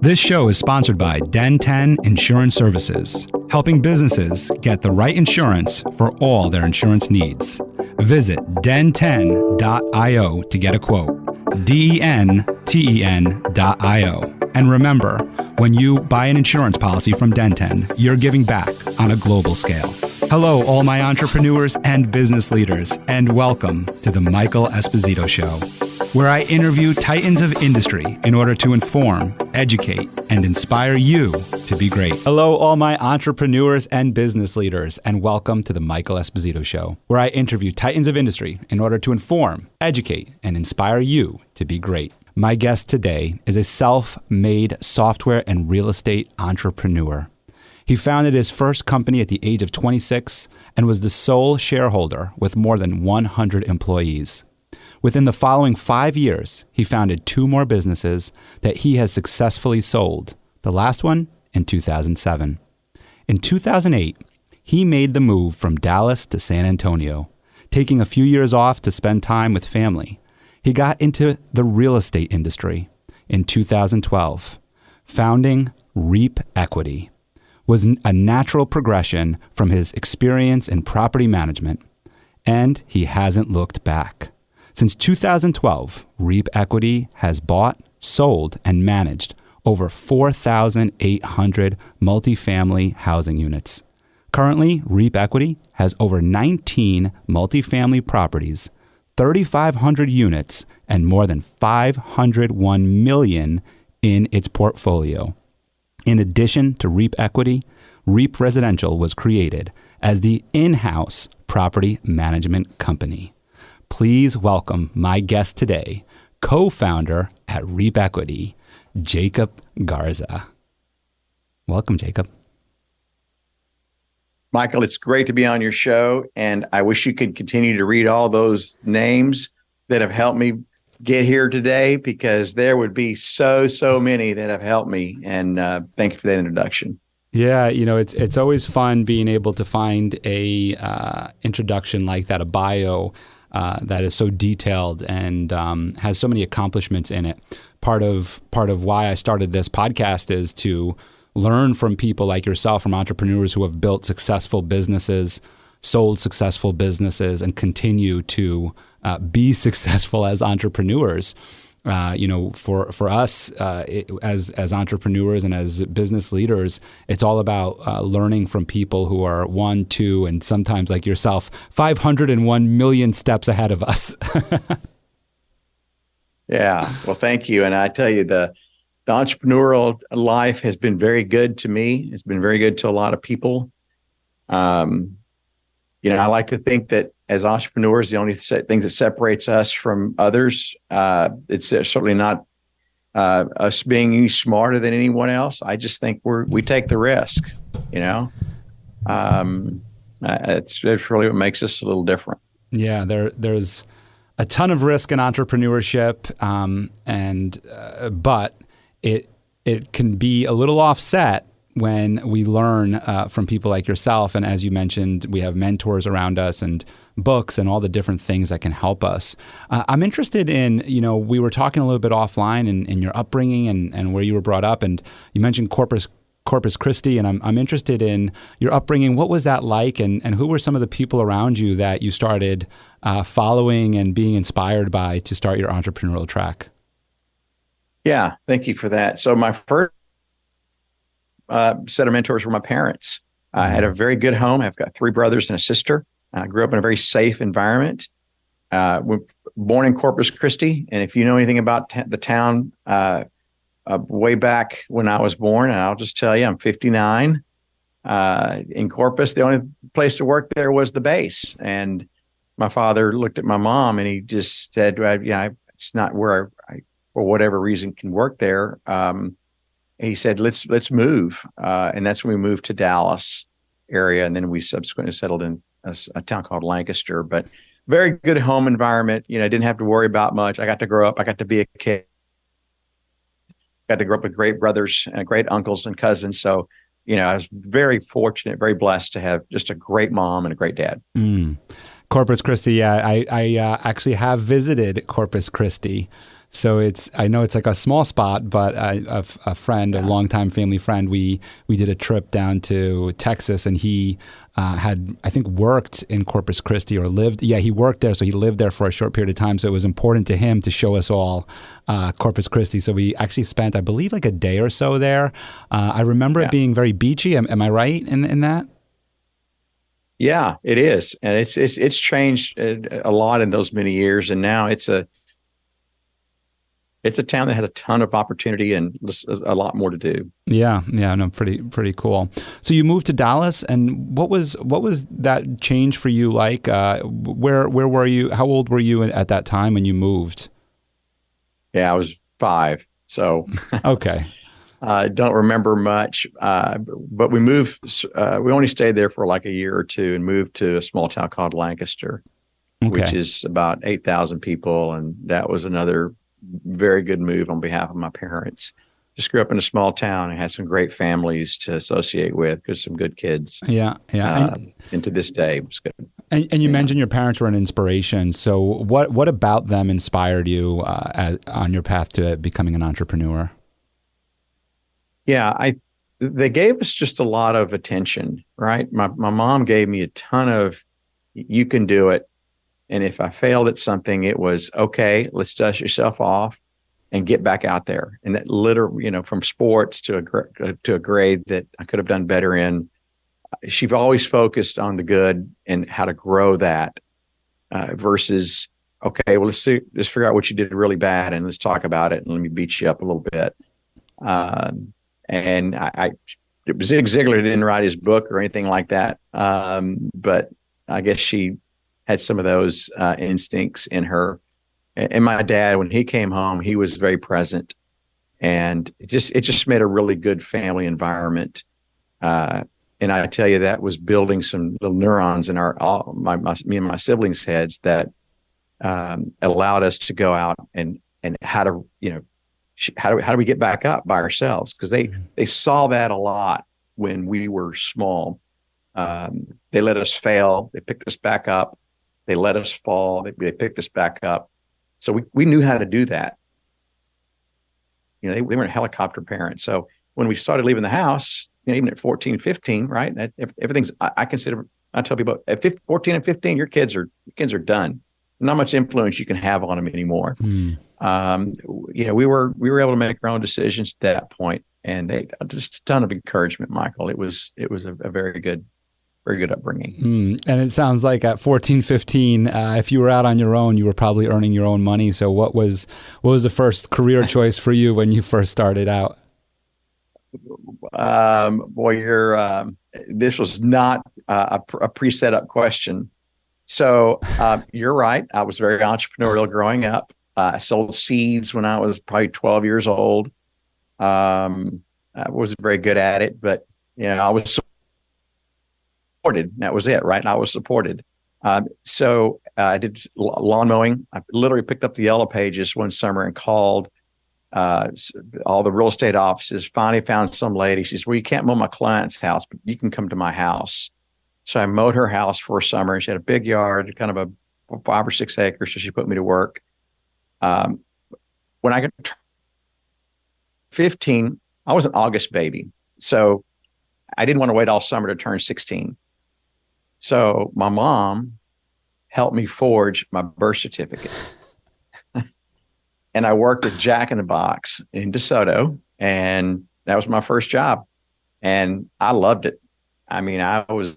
This show is sponsored by Den 10 Insurance Services, helping businesses get the right insurance for all their insurance needs. Visit den10.io to get a quote. DENTEN.io. And remember, when you buy an insurance policy from Den 10, you're giving back on a global scale. Hello, all my entrepreneurs and business leaders, and welcome to the Michael Esposito Show, where I interview titans of industry in order to inform, educate, and inspire you to be great. Hello, all my entrepreneurs and business leaders, and welcome to the Michael Esposito Show, where I interview titans of industry in order to inform, educate, and inspire you to be great. My guest today is a self-made software and real estate entrepreneur. He founded his first company at the age of 26 and was the sole shareholder with more than 100 employees. Within the following 5 years, he founded 2 more businesses that he has successfully sold, the last one in 2007. In 2008, he made the move from Dallas to San Antonio, taking a few years off to spend time with family. He got into the real estate industry. In 2012, founding Reap Equity was a natural progression from his experience in property management, and he hasn't looked back. Since 2012, Reap Equity has bought, sold, and managed over 4,800 multifamily housing units. Currently, Reap Equity has over 19 multifamily properties, 3,500 units, and more than $501 million in its portfolio. In addition to Reap Equity, Reap Residential was created as the in-house property management company. Please welcome my guest today, co-founder at Reap Equity, Jacob Garza. Welcome, Jacob. Michael, it's great to be on your show, and I wish you could continue to read all those names that have helped me get here today, because there would be so many that have helped me, and thank you for that introduction. Yeah, you know, it's always fun being able to find a introduction like that, a bio that is so detailed and has so many accomplishments in it. Part of why I started this podcast is to learn from people like yourself, from entrepreneurs who have built successful businesses, sold successful businesses, and continue to be successful as entrepreneurs. For us as entrepreneurs and as business leaders, it's all about learning from people who are 1, 2, and sometimes like yourself, 501 million steps ahead of us. Yeah, well, thank you. And I tell you, the entrepreneurial life has been very good to me. It's been very good to a lot of people. I like to think that as entrepreneurs, the only things that separates us from others, it's certainly not us being any smarter than anyone else. I just think we take the risk, it's really what makes us a little different. Yeah, there's a ton of risk in entrepreneurship, but it can be a little offset when we learn from people like yourself. And as you mentioned, we have mentors around us and books and all the different things that can help us. I'm interested in, we were talking a little bit offline in your upbringing and where you were brought up, and you mentioned Corpus Christi, and I'm interested in your upbringing. What was that like, and who were some of the people around you that you started following and being inspired by to start your entrepreneurial track? Yeah, thank you for that. So my first set of mentors were my parents. I had a very good home. I've got 3 brothers and a sister. I grew up in a very safe environment. Born in Corpus Christi, and if you know anything about the town, way back when I was born, and I'll just tell you, I'm 59. In Corpus, the only place to work there was the base, and my father looked at my mom and he just said, it's not where I, for whatever reason, can work there. He said, let's move. And that's when we moved to Dallas area. And then we subsequently settled in a town called Lancaster, but very good home environment. Didn't have to worry about much. I got to grow up. I got to be a kid. Got to grow up with great brothers and great uncles and cousins. So, I was very fortunate, very blessed to have just a great mom and a great dad. Corpus Christi. Yeah. I actually have visited Corpus Christi. So I know it's like a small spot, but a friend, a longtime family friend, we did a trip down to Texas, and he had, I think, worked in Corpus Christi or lived. Yeah, he worked there, so he lived there for a short period of time. So it was important to him to show us all Corpus Christi. So we actually spent, I believe, like a day or so there. I remember it being very beachy. Am I right in that? Yeah, it is, and it's changed a lot in those many years, and now it's a town that has a ton of opportunity and a lot more to do. Yeah, no, pretty cool. So you moved to Dallas, and what was that change for you like? Where were you? How old were you at that time when you moved? Yeah, I was 5, so okay. I don't remember much, but we moved. We only stayed there for like a year or two, and moved to a small town called Lancaster, which is about 8,000 people, and that was another very good move on behalf of my parents. Just grew up in a small town and had some great families to associate with, because some good kids. Yeah. And to this day, it was good. And you mentioned your parents were an inspiration. So what about them inspired you on your path to becoming an entrepreneur? Yeah, they gave us just a lot of attention, right? My mom gave me a ton of, you can do it. And if I failed at something, it was, okay, let's dust yourself off and get back out there. And that literally, from sports to a grade that I could have done better in, she's always focused on the good and how to grow that versus, okay, well, let's figure out what you did really bad and let's talk about it and let me beat you up a little bit. And Zig Ziglar didn't write his book or anything like that. But I guess she had some of those instincts in her. And my dad, when he came home, he was very present, and it just made a really good family environment. And I tell you, that was building some little neurons in me and my siblings' heads that allowed us to go out and how to, how do we get back up by ourselves? Because they saw that a lot when we were small. They let us fail. They picked us back up. They let us fall. They picked us back up. So we knew how to do that. They weren't helicopter parents. So when we started leaving the house, even at 14, 15, right? Everything's, I tell people at 14 and 15, your kids are done. Not much influence you can have on them anymore. We were able to make our own decisions at that point, and they just a ton of encouragement, Michael. It was a very good upbringing. And it sounds like at 14, 15, if you were out on your own, you were probably earning your own money. So what was the first career choice for you when you first started out? This was not a pre-set up question. So you're right. I was very entrepreneurial growing up. I sold seeds when I was probably 12 years old. I wasn't very good at it, but I was supported. That was it, right? And I was supported. So I did lawn mowing. I literally picked up the Yellow Pages one summer and called all the real estate offices. Finally found some lady. She says, well, you can't mow my client's house, but you can come to my house. So I mowed her house for a summer. She had a big yard, kind of a 5 or 6 acres. So she put me to work. When I got 15, I was an August baby. So I didn't want to wait all summer to turn 16. So my mom helped me forge my birth certificate. And I worked at Jack in the Box in DeSoto, and that was my first job. And I loved it. I mean, I was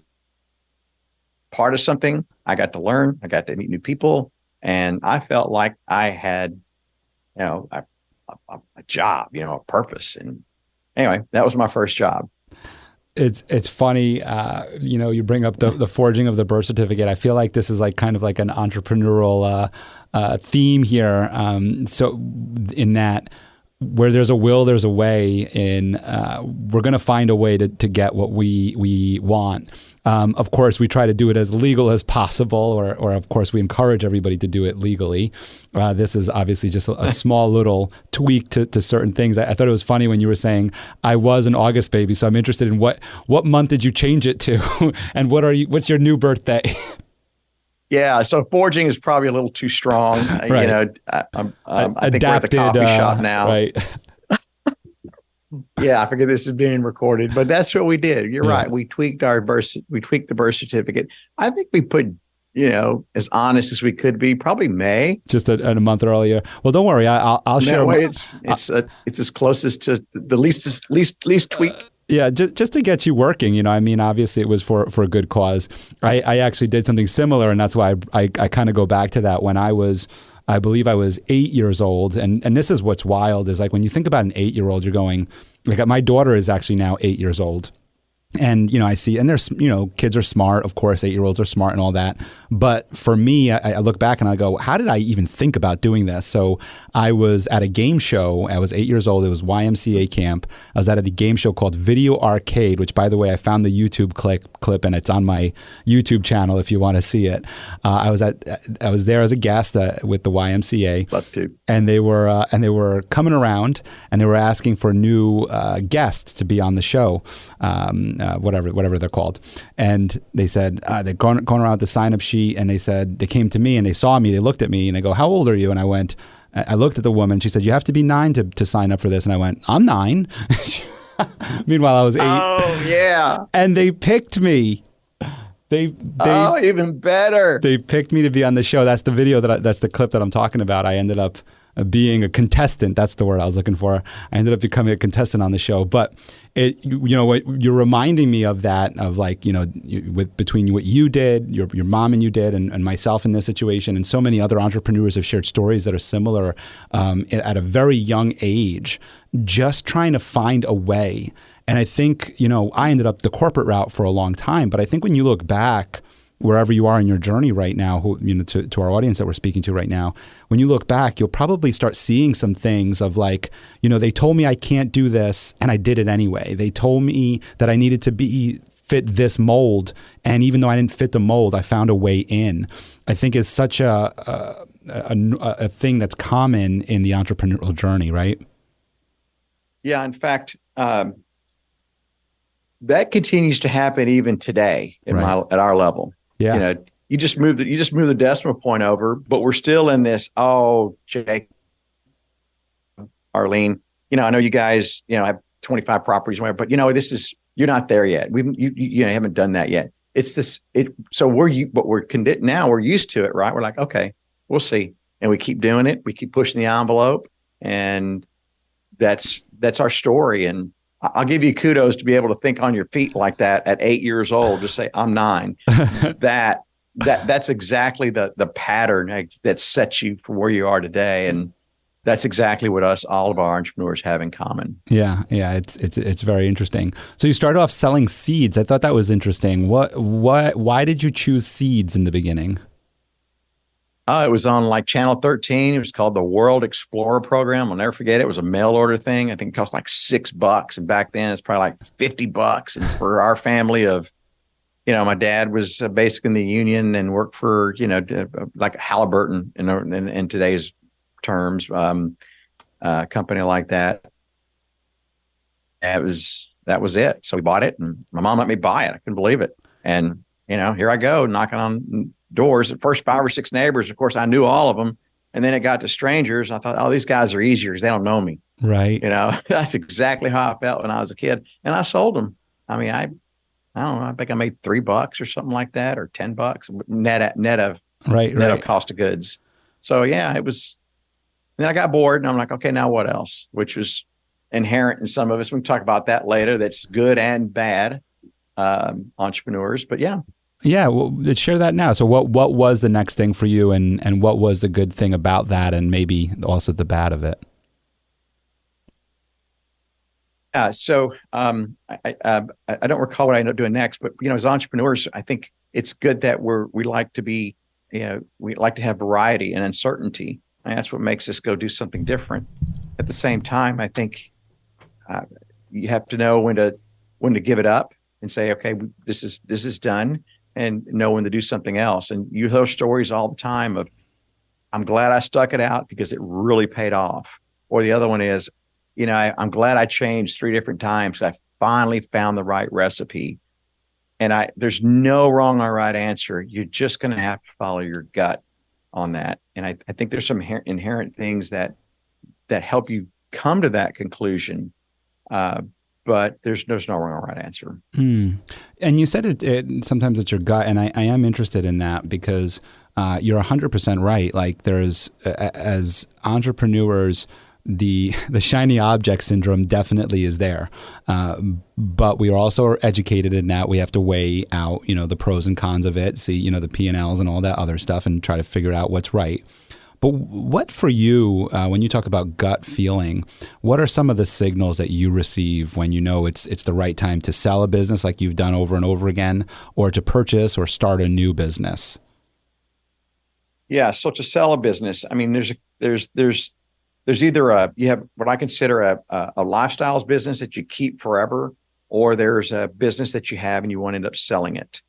part of something. I got to learn. I got to meet new people. And I felt like I had, a job, a purpose. And anyway, that was my first job. It's funny, you bring up the forging of the birth certificate. I feel like this is like kind of like an entrepreneurial theme here. So in that, where there's a will, there's a way. We're going to find a way to get what we want. Of course, we try to do it as legal as possible, or of course, we encourage everybody to do it legally. This is obviously just a small little tweak to certain things. I thought it was funny when you were saying, I was an August baby, so I'm interested in what month did you change it to? And what's your new birthday? Yeah, so forging is probably a little too strong. Right. I think we're at the coffee shop now. Right. Yeah, I figure this is being recorded, but that's what we did. You're Yeah. right. We tweaked the birth certificate. I think we put, as honest as we could be, probably May. Just a month earlier. Well, don't worry. I'll share. That way it's as close as to the least tweak. Yeah, just to get you working, I mean, obviously it was for a good cause. I actually did something similar, and that's why I kind of go back to that. When I believe I was 8 years old, and this is what's wild, is like when you think about an 8-year-old, you're going, like my daughter is actually now 8 years old. And, I see, and there's, kids are smart. Of course, 8-year-olds are smart and all that. But for me, I look back and I go, how did I even think about doing this? So I was at a game show. I was 8 years old. It was YMCA camp. I was at a game show called Video Arcade, which, by the way, I found the YouTube clip and it's on my YouTube channel if you want to see it. I was there as a guest with the YMCA. Love to. And they were coming around and they were asking for new guests to be on the show. Whatever they're called. And they said, they're going around with the sign-up sheet, and they said, they came to me and they saw me, they looked at me and they go, how old are you? And I looked at the woman, she said, you have to be 9 to sign up for this. And I went, I'm 9. Meanwhile, I was 8. Oh, yeah. And they picked me. Even better. They picked me to be on the show. That's the video that's the clip that I'm talking about. I ended up being a contestant. That's the word I was looking for. I ended up becoming a contestant on the show. But you're reminding me of that, of like, between what you did, your mom and you did, and myself in this situation, and so many other entrepreneurs have shared stories that are similar at a very young age, just trying to find a way. And I think, I ended up the corporate route for a long time. But I think when you look back, wherever you are in your journey right now, to our audience that we're speaking to right now, when you look back, you'll probably start seeing some things of like, they told me I can't do this and I did it anyway. They told me that I needed to fit this mold. And even though I didn't fit the mold, I found a way in. I think is such a thing that's common in the entrepreneurial journey, right? Yeah. In fact, that continues to happen even today at our level. Yeah. You just move the decimal point over, but we're still in this. Oh, Jake, Arlene, I know you guys, have 25 properties, whatever, but you're not there yet. You haven't done that yet. It's this. So but we're now we're used to it, right? We're like, okay, we'll see, and we keep doing it. We keep pushing the envelope, and that's our story. And I'll give you kudos to be able to think on your feet like that at 8 years old. Just say, I'm 9. That's exactly the pattern that sets you for where you are today. And that's exactly what all of our entrepreneurs have in common. Yeah. It's very interesting. So you started off selling seeds. I thought that was interesting. Why did you choose seeds in the beginning? It was on like Channel 13. It was called the World Explorer Program. I'll never forget it. It was a mail order thing. I think it cost like $6. And back then it's probably like $50. And for our family of, my dad was basically in the union and worked for, like Halliburton in today's terms, company like that. That was it. So we bought it, and my mom let me buy it. I couldn't believe it. And, here I go knocking on doors. At first 5 or 6 neighbors. Of course, I knew all of them. And then it got to strangers. I thought, oh, these guys are easier because they don't know me. Right. That's exactly how I felt when I was a kid. And I sold them. I mean, I don't know. I think I made $3 or something like that, or $10 net of cost of goods. So yeah, it was. Then I got bored, and I'm like, okay, now what else? Which was inherent in some of us. We can talk about that later. That's good and bad entrepreneurs, but yeah. Yeah, well, let's share that now. So what was the next thing for you, and what was the good thing about that, and maybe also the bad of it? So I don't recall what I end up doing next, but as entrepreneurs, I think it's good that we like to be, we like to have variety and uncertainty, and that's what makes us go do something different. At the same time, I think you have to know when to give it up and say, okay, this is done, and know when to do something else. And you hear stories all the time of, I'm glad I stuck it out because it really paid off. Or the other one is, I'm glad I changed 3 different times because I finally found the right recipe. there's no wrong or right answer. You're just going to have to follow your gut on that. And I think there's some inherent things that help you come to that conclusion. But there's no wrong or right answer. Mm. And you said sometimes it's your gut, and I am interested in that because you're 100% right. Like there's, as entrepreneurs, the shiny object syndrome definitely is there. But we are also educated in that we have to weigh out, the pros and cons of it, see, the P&Ls and all that other stuff and try to figure out what's right. But what for you, when you talk about gut feeling, what are some of the signals that you receive when you know it's the right time to sell a business like you've done over and over again, or to purchase or start a new business? Yeah. So to sell a business, I mean, there's either you have what I consider a lifestyles business that you keep forever, or there's a business that you have and you want to end up selling it.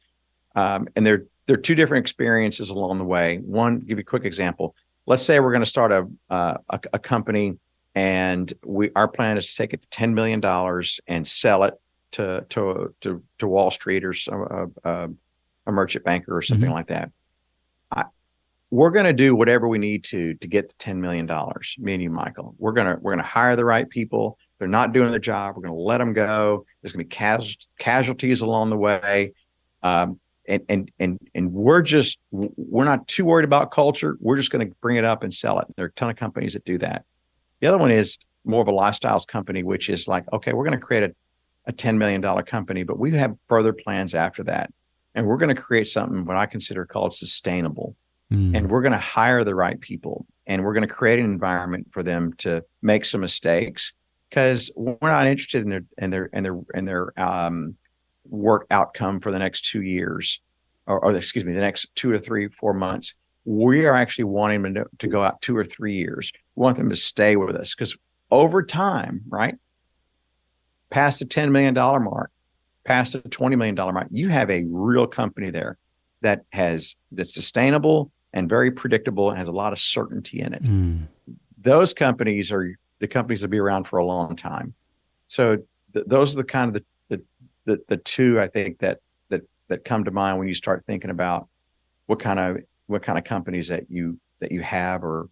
And there are two different experiences along the way. One, give you a quick example. Let's say we're going to start a company, and our plan is to take it to $10 million and sell it to Wall Street or a merchant banker or something like that. We're going to do whatever we need to get to $10 million. Me and you, Michael. We're going to hire the right people. They're not doing the job. We're going to let them go. There's going to be casualties along the way. And we're not too worried about culture. We're just going to bring it up and sell it. There are a ton of companies that do that. The other one is more of a lifestyles company, which is like, okay, we're going to create a $10 million company, but we have further plans after that. And we're going to create something what I consider called sustainable. And we're going to hire the right people, and we're going to create an environment for them to make some mistakes, because we're not interested in their work outcome for the next 2 years, or excuse me, the next 2 to 3, 4 months. We are actually wanting them to go out 2 or 3 years. We want them to stay with us, because over time, right, past the $10 million mark, past the $20 million mark, you have a real company there that's sustainable and very predictable and has a lot of certainty in it. Those companies are the companies that will be around for a long time. So those are the kind of the two, I think, that come to mind when you start thinking about what kind of companies that you have, or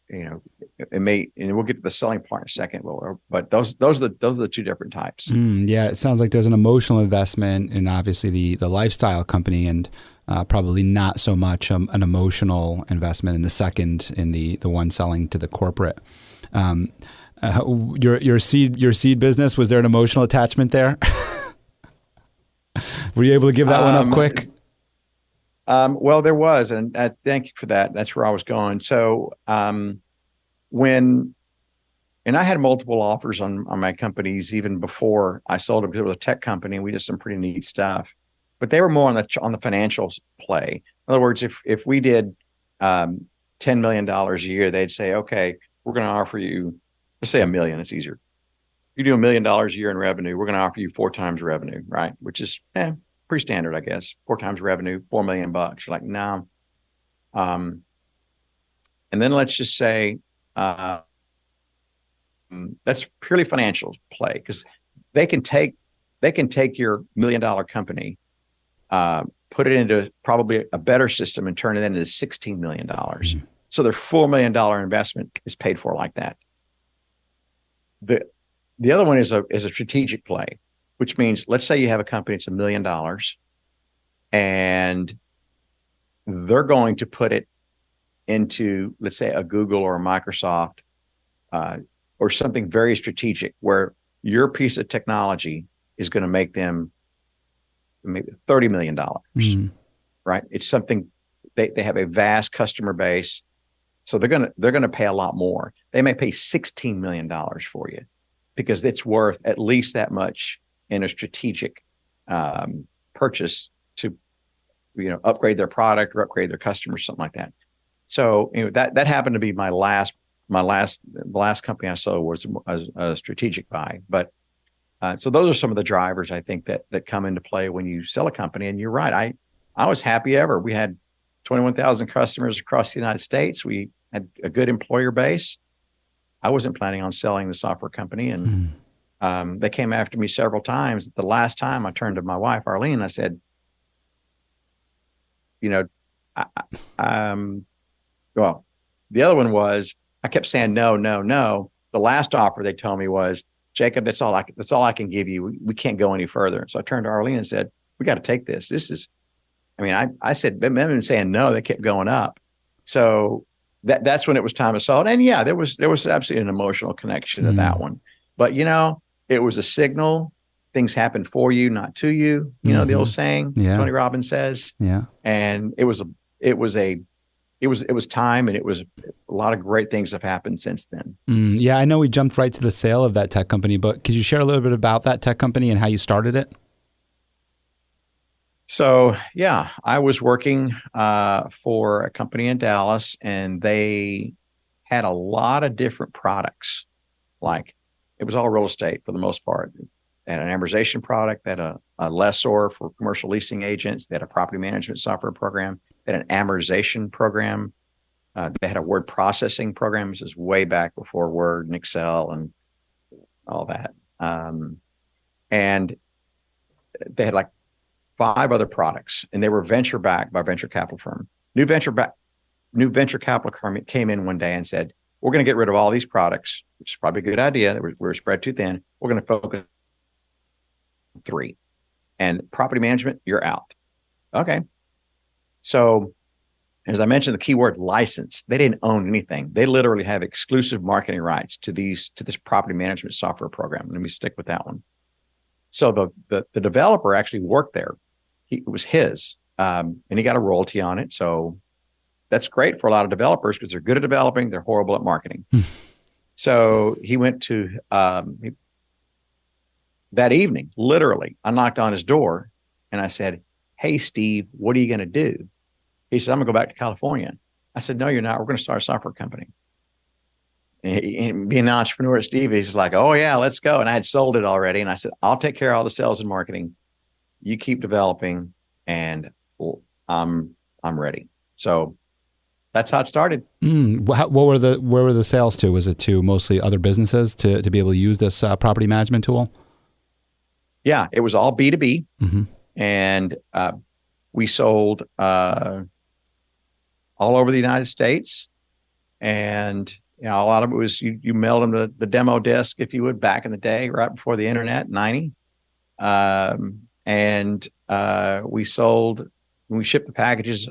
it may, and we'll get to the selling part in a second. But those are the two different types. Yeah, it sounds like there's an emotional investment in obviously the lifestyle company, and probably not so much an emotional investment in the second, in the one selling to the corporate. Your seed business, was there an emotional attachment there? Were you able to give that one up quick? Well, there was, and thank you for that. That's where I was going. So and I had multiple offers on my companies even before I sold them. It was a tech company, and we did some pretty neat stuff, but they were more on the financials play. In other words, if we did $10 million a year, they'd say, okay, we're going to offer you, let's say $1 million. It's easier. You do $1 million a year in revenue, we're going to offer you 4 times revenue, right? Which is pretty standard, I guess. 4 times revenue, $4 million. You're like, no. And then let's just say that's purely financial play, because they can take your $1 million company, put it into probably a better system, and turn it into $16 million. So their $4 million investment is paid for like that. The other one is a strategic play, which means, let's say you have a company, it's $1 million, and they're going to put it into, let's say, a Google or a Microsoft, or something very strategic, where your piece of technology is going to make them maybe $30 million, right? It's something, they have a vast customer base, so they're going to pay a lot more. They may pay $16 million for you, because it's worth at least that much in a strategic purchase to upgrade their product or upgrade their customers, something like that. So that happened to be the last company I sold was a strategic buy. But so those are some of the drivers, I think, that come into play when you sell a company. And you're right, I was happy ever. We had 21,000 customers across the United States. We had a good employer base. I wasn't planning on selling the software company, and They came after me several times. The last time I turned to my wife, Arlene, I said, you know, I, well, the other one was I kept saying no, no, no. The last offer they told me was, Jacob, that's all I can give you. We can't go any further. So I turned to Arlene and said, we got to take this. This is, I mean, I said, I've been saying no, they kept going up. So that's when it was time to sell it. And yeah, there was absolutely an emotional connection to that one. But it was a signal. Things happen for you, not to you. The old saying, Tony Robbins says. Yeah. And it was time, and it was a lot of great things have happened since then. Yeah, I know we jumped right to the sale of that tech company, but could you share a little bit about that tech company and how you started it? So, yeah, I was working for a company in Dallas, and they had a lot of different products. Like, it was all real estate for the most part. They had an amortization product, they had a lessor for commercial leasing agents, they had a property management software program, they had an amortization program, they had a word processing program. This is way back before Word and Excel and all that. And they had like 5 other products, and they were venture backed by a venture capital firm. New venture capital firm came in one day and said, we're going to get rid of all these products, which is probably a good idea. We're spread too thin. We're going to focus on 3. And property management, you're out. Okay. So as I mentioned, the keyword license, they didn't own anything. They literally have exclusive marketing rights to this property management software program. Let me stick with that one. So the developer actually worked there. It was his, and he got a royalty on it. So that's great for a lot of developers because they're good at developing. They're horrible at marketing. So he went to, that evening, literally, I knocked on his door and I said, hey, Steve, what are you going to do? He said, I'm going to go back to California. I said, no, you're not. We're going to start a software company. And being an entrepreneur at Steve, he's like, oh yeah, let's go. And I had sold it already. And I said, I'll take care of all the sales and marketing. You keep developing, and I'm ready. So that's how it started. Where were the sales to? Was it to mostly other businesses to be able to use this property management tool? Yeah, it was all B2B. Mm-hmm. And we sold all over the United States. And a lot of it was you mailed them the demo disc, if you would, back in the day, right before the internet, 90. And we shipped the packages,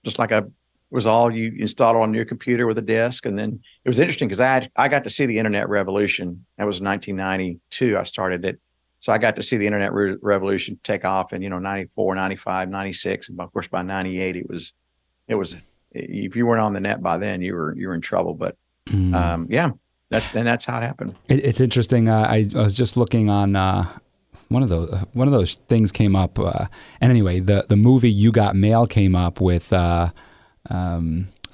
just like it was all you installed on your computer with a disk. And then it was interesting because I got to see the internet revolution. That was 1992. I started it. So I got to see the internet revolution take off in, 94, 95, 96. And of course, by 98, it was, if you weren't on the net by then, you were in trouble. But that's how it happened. It's interesting. I was just looking on one of those things came up. And anyway, the movie You Got Mail came up with.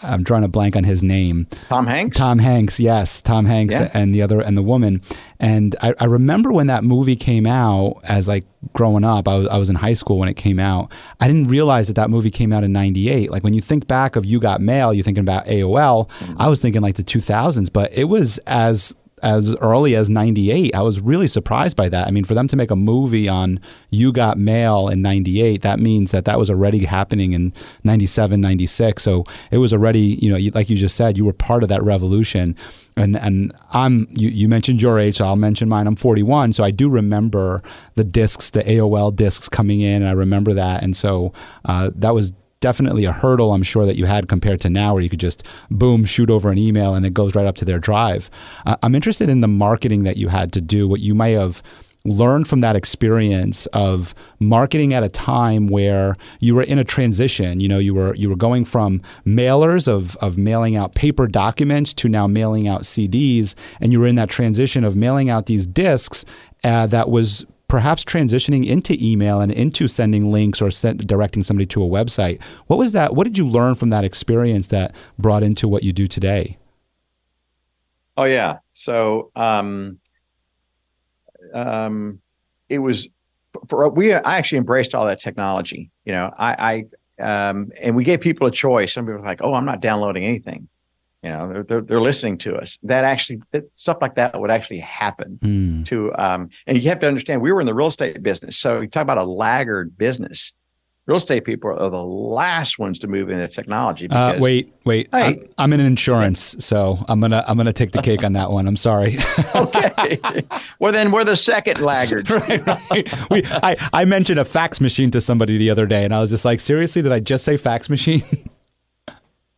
I'm drawing a blank on his name. Tom Hanks? Tom Hanks, yes. Tom Hanks and the woman. And I remember when that movie came out, as like growing up, I was in high school when it came out. I didn't realize that movie came out in 98. Like when you think back of You Got Mail, you're thinking about AOL. Mm-hmm. I was thinking like the 2000s, but it was as early as 98. I was really surprised by that. I mean, for them to make a movie on You Got Mail in 98, that means that was already happening in 97, 96. So it was already, like you just said, you were part of that revolution. And you mentioned your age, so I'll mention mine. I'm 41, so I do remember the discs, the AOL discs coming in, and I remember that. And so that was definitely a hurdle, I'm sure, that you had compared to now, where you could just boom, shoot over an email and it goes right up to their drive. I'm interested in the marketing that you had to do, what you might have learned from that experience of marketing at a time where you were in a transition. You were going from mailers of mailing out paper documents to now mailing out CDs, and you were in that transition of mailing out these discs that was perhaps transitioning into email and into sending links or directing somebody to a website. What was that? What did you learn from that experience that brought into what you do today? Oh yeah. So it was I actually embraced all that technology. And we gave people a choice. Some people were like, "Oh, I'm not downloading anything." They're listening to us. Stuff like that would actually happen to, and you have to understand, we were in the real estate business. So you talk about a laggard business. Real estate people are the last ones to move into technology. Because, wait. Hey, I'm in insurance, so I'm gonna take the cake on that one. I'm sorry. Okay. Well, then we're the second laggards. Right. I mentioned a fax machine to somebody the other day, and I was just like, seriously, did I just say fax machine?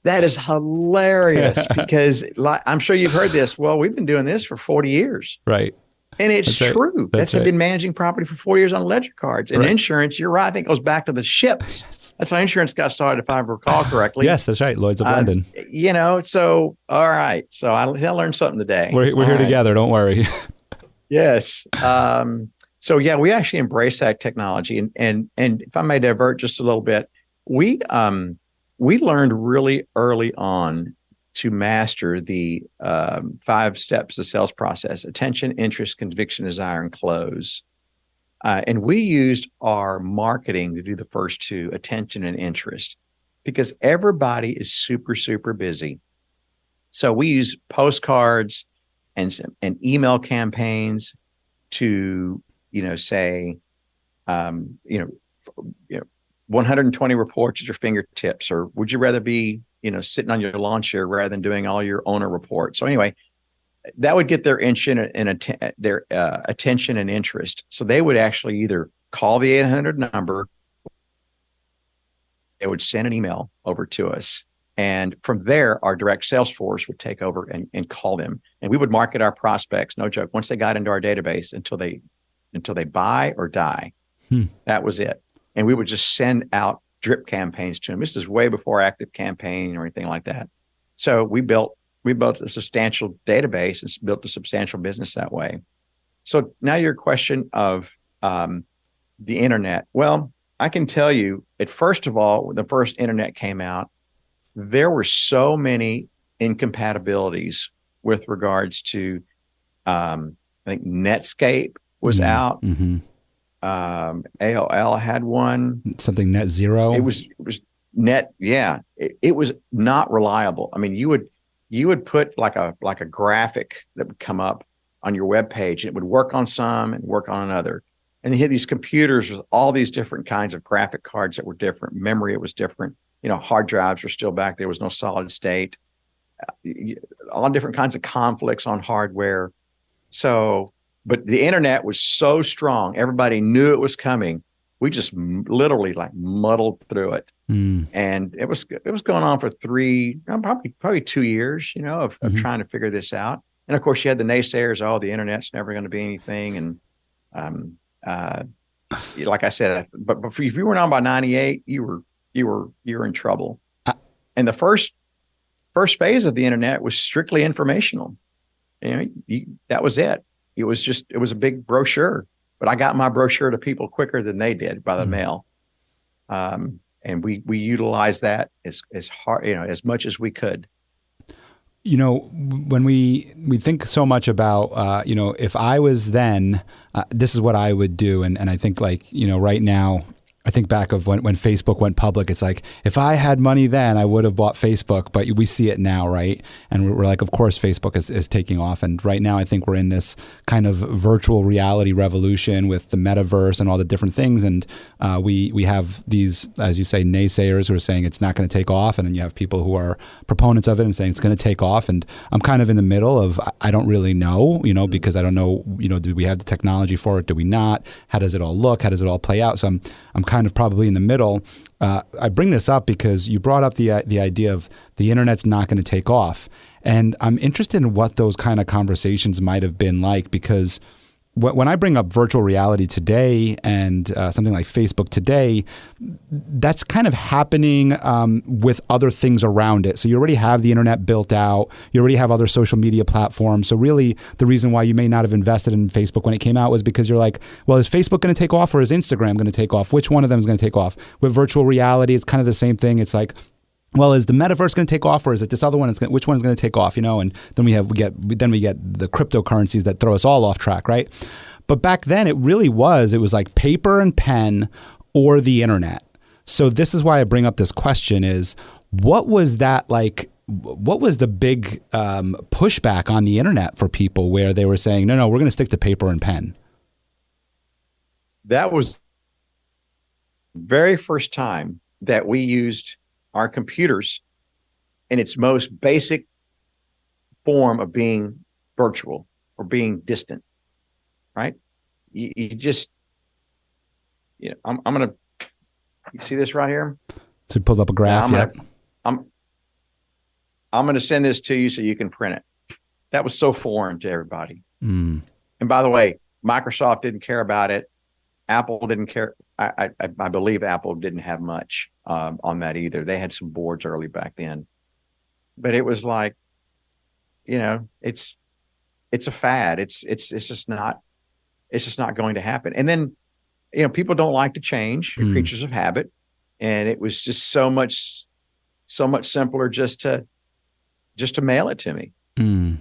That is hilarious because I'm sure you've heard this. Well, we've been doing this for 40 years. Right. And it's true. That's right. I've been managing property for 40 years on ledger cards. And insurance, you're right, I think it goes back to the ships. That's how insurance got started, if I recall correctly. Yes, that's right. Lloyd's of London. So, all right. So I learned something today. We're here together. Don't worry. Yes. So, yeah, we actually embrace that technology. And if I may divert just a little bit, we learned really early on to master the 5 steps of the sales process: attention, interest, conviction, desire, and close. And we used our marketing to do the first 2, attention and interest, because everybody is super, super busy. So we use postcards and email campaigns to, say, 120 reports at your fingertips, or would you rather be sitting on your lawn chair rather than doing all your owner reports? So anyway, that would get their attention and interest. So they would actually either call the 800 number, they would send an email over to us. And from there, our direct sales force would take over and call them. And we would market our prospects, no joke, once they got into our database until they buy or die. That was it. And we would just send out drip campaigns to them. This is way before Active Campaign or anything like that. So we built a substantial database and built a substantial business that way. So now your question of the internet. Well, I can tell you, first of all, when the first internet came out, there were so many incompatibilities with regards to, I think Netscape was out. AOL had one. Something net zero. It was net. Yeah. It was not reliable. I mean, you would put like a graphic that would come up on your web page, and it would work on some and work on another. And they had these computers with all these different kinds of graphic cards that were different. Memory, it was different. Hard drives were still back. There was no solid state. All different kinds of conflicts on hardware. But the internet was so strong. Everybody knew it was coming. We just literally muddled through it. And it was going on for probably 2 years, of trying to figure this out. And of course you had the naysayers, the internet's never going to be anything. And, like I said, but if you weren't on by 98, you were in trouble. And the first phase of the internet was strictly informational. That was it. It was a big brochure, but I got my brochure to people quicker than they did by the mail. And we utilized that as hard, as much as we could. When we think so much about, if I was then, this is what I would do. And I think right now, I think back of when Facebook went public, it's like, if I had money then, I would have bought Facebook, but we see it now, right? And we're like, of course, Facebook is taking off. And right now, I think we're in this kind of virtual reality revolution with the metaverse and all the different things. And we have these, as you say, naysayers who are saying it's not going to take off. And then you have people who are proponents of it and saying it's going to take off. And I'm kind of in the middle of, I don't really know, because I don't know, do we have the technology for it? Do we not? How does it all look? How does it all play out? So I'm kind of probably in the middle. I bring this up because you brought up the idea of the internet's not going to take off. And I'm interested in what those kind of conversations might have been like, because when I bring up virtual reality today and something like Facebook today, that's kind of happening with other things around it. So you already have the internet built out. You already have other social media platforms. So really the reason why you may not have invested in Facebook when it came out was because you're like, well, is Facebook going to take off or is Instagram going to take off? Which one of them is going to take off? With virtual reality, it's kind of the same thing. It's like, well, is the metaverse going to take off, or is it this other one? Which one is going to take off? And then we get the cryptocurrencies that throw us all off track, right? But back then, it was like paper and pen or the internet. So this is why I bring up this question: is what was that like? what was the big pushback on the internet for people where they were saying, no, we're going to stick to paper and pen? That was the very first time that we used our computers in its most basic form of being virtual or being distant, right? You just, I'm going to, you see this right here? So you pulled up a graph. I'm going to send this to you so you can print it. That was so foreign to everybody. And by the way, Microsoft didn't care about it. Apple didn't care. I believe Apple didn't have much on that either. They had some boards early back then, but it was like, it's a fad. It's just not going to happen. And then, people don't like to change. They're creatures of habit, and it was just so much simpler just to mail it to me. And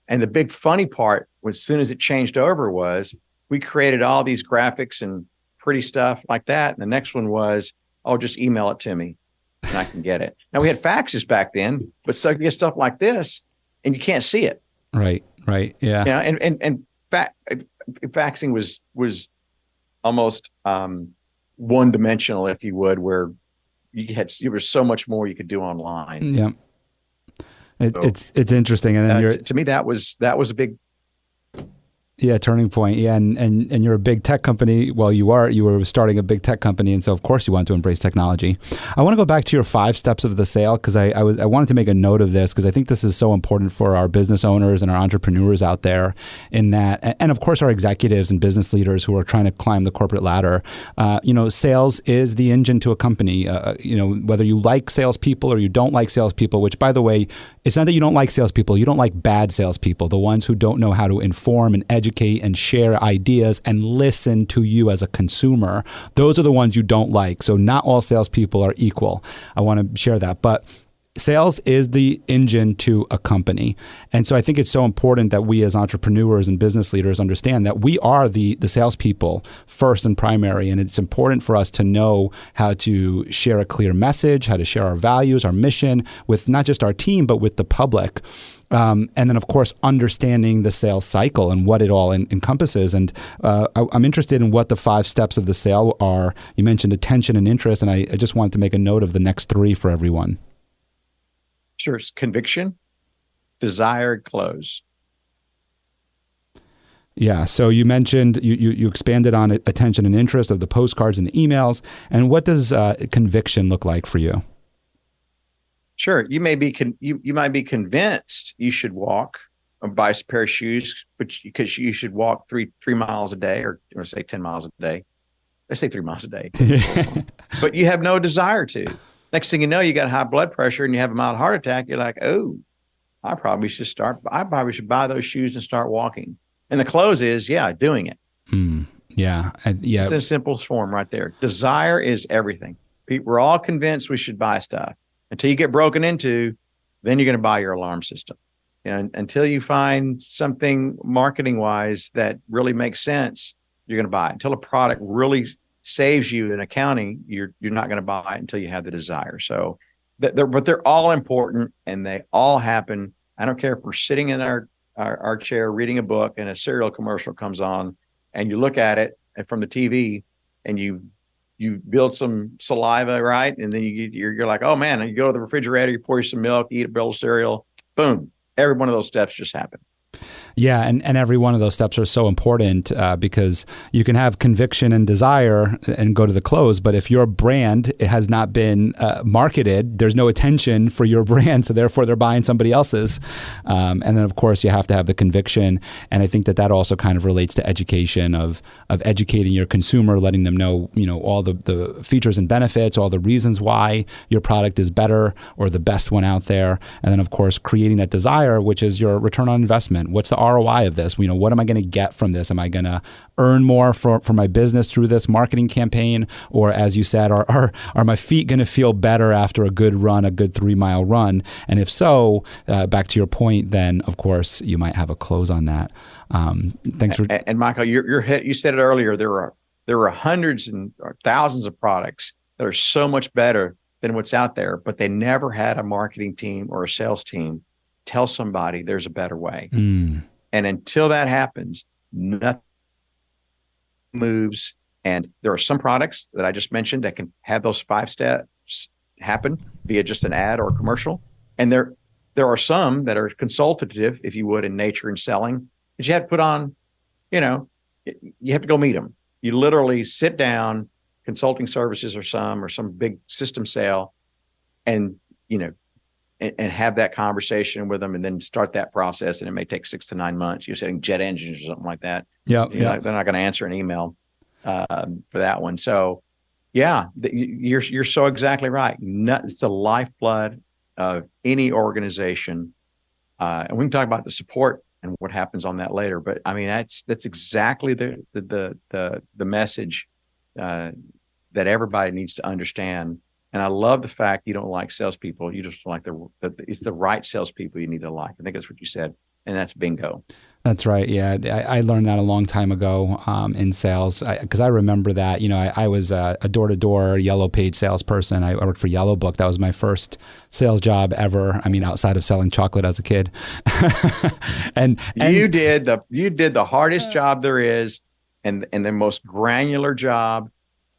the big funny part, as soon as it changed over, was we created all these graphics and pretty stuff like that. And the next one was, just email it to me and I can get it. Now, we had faxes back then, but so you get stuff like this and you can't see it. Right. Yeah. And faxing was almost one dimensional, if you would, where there was so much more you could do online. Yeah. It's interesting. And then to me, that was a big turning point. Yeah. And you're a big tech company. Well, you were starting a big tech company. And so of course you want to embrace technology. I want to go back to your 5 steps of the sale, because I wanted to make a note of this, because I think this is so important for our business owners and our entrepreneurs out there, in that, and of course our executives and business leaders who are trying to climb the corporate ladder. Sales is the engine to a company. Whether you like salespeople or you don't like salespeople, which, by the way, it's not that you don't like salespeople. You don't like bad salespeople, the ones who don't know how to inform and educate and share ideas and listen to you as a consumer. Those are the ones you don't like. So not all salespeople are equal. I want to share that. But sales is the engine to a company. And so I think it's so important that we as entrepreneurs and business leaders understand that we are the salespeople first and primary. And it's important for us to know how to share a clear message, how to share our values, our mission with not just our team, but with the public. And then, of course, understanding the sales cycle and what it all encompasses. And I'm interested in what the 5 steps of the sale are. You mentioned attention and interest, and I just wanted to make a note of the next 3 for everyone. Sure. It's conviction, desire, close. Yeah. So you mentioned, you expanded on attention and interest of the postcards and the emails. And what does conviction look like for you? Sure. You may be you might be convinced you should walk or buy a pair of shoes, because you should walk 3 miles a day, or say 10 miles a day. Let's say 3 miles a day. But you have no desire to. Next thing you know, you got high blood pressure and you have a mild heart attack. You're like, oh, I probably should buy those shoes and start walking. And the close is, doing it. Yeah. It's in simplest form right there. Desire is everything. We're all convinced we should buy stuff. Until you get broken into, then you're going to buy your alarm system. Until you find something marketing wise that really makes sense, you're going to buy it. Until a product really saves you in accounting, you're not going to buy it until you have the desire. So, but they're all important and they all happen. I don't care if we're sitting in our chair reading a book and a cereal commercial comes on, and you look at it from the TV and you build some saliva, right? And then you're like, oh man, and you go to the refrigerator, you pour you some milk, eat a bowl of cereal, boom. Every one of those steps just happened. Yeah, and every one of those steps are so important because you can have conviction and desire and go to the close, but if your brand has not been marketed, there's no attention for your brand, so therefore they're buying somebody else's. And then, of course, you have to have the conviction, and I think that also kind of relates to education of educating your consumer, letting them know, all the features and benefits, all the reasons why your product is better or the best one out there, and then, of course, creating that desire, which is your return on investment. What's the ROI of this? What am I going to get from this? Am I going to earn more for my business through this marketing campaign? Or as you said, are my feet going to feel better after a good run, a good 3-mile run? And if so, back to your point, then of course you might have a close on that. Thanks for. And Michael, you said it earlier. There are hundreds and thousands of products that are so much better than what's out there, but they never had a marketing team or a sales team tell somebody there's a better way. And until that happens, nothing moves. And there are some products that I just mentioned that can have those 5 steps happen via just an ad or a commercial. And there are some that are consultative, if you would, in nature and selling, that you have to put on, you have to go meet them. You literally sit down, consulting services or some big system sale, and, and have that conversation with them, and then start that process. And it may take 6 to 9 months. You're setting jet engines or something like that. Yeah. They're not going to answer an email for that one. So yeah, you're so exactly right. It's the lifeblood of any organization. And we can talk about the support and what happens on that later. But I mean, that's exactly the message that everybody needs to understand. And I love the fact you don't like salespeople. You just like it's the right salespeople you need to like. I think that's what you said. And that's bingo. That's right. Yeah. I learned that a long time ago in sales, because I remember that, I was a door-to-door Yellow Page salesperson. I worked for Yellow Book. That was my first sales job ever. I mean, outside of selling chocolate as a kid. and you did the hardest job there is, and the most granular job,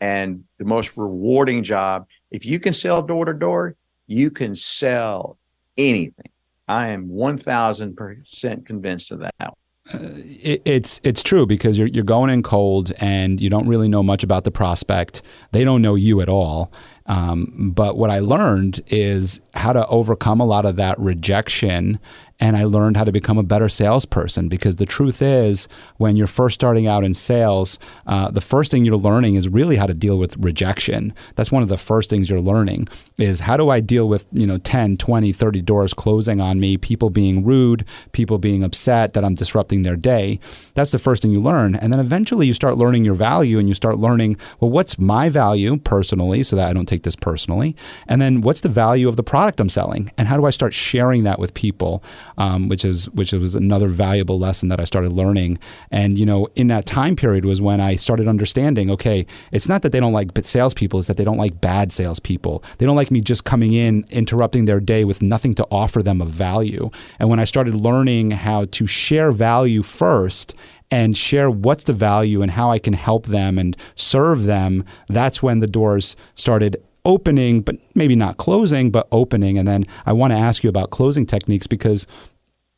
and the most rewarding job. If you can sell door-to-door, you can sell anything. I am 1,000% convinced of that. It's true, because you're going in cold and you don't really know much about the prospect. They don't know you at all. But what I learned is how to overcome a lot of that rejection, and I learned how to become a better salesperson, because the truth is, when you're first starting out in sales, the first thing you're learning is really how to deal with rejection. That's one of the first things you're learning, is how do I deal with 10, 20, 30 doors closing on me, people being rude, people being upset that I'm disrupting their day. That's the first thing you learn. And then eventually you start learning your value, and you start learning, well, what's my value personally, so that I don't take this personally? And then what's the value of the product I'm selling? And how do I start sharing that with people? Which was another valuable lesson that I started learning. And, in that time period was when I started understanding, okay, it's not that they don't like salespeople, it's that they don't like bad salespeople. They don't like me just coming in, interrupting their day with nothing to offer them of value. And when I started learning how to share value first, and share what's the value and how I can help them and serve them, that's when the doors started opening, but maybe not closing, but opening. And then I want to ask you about closing techniques, because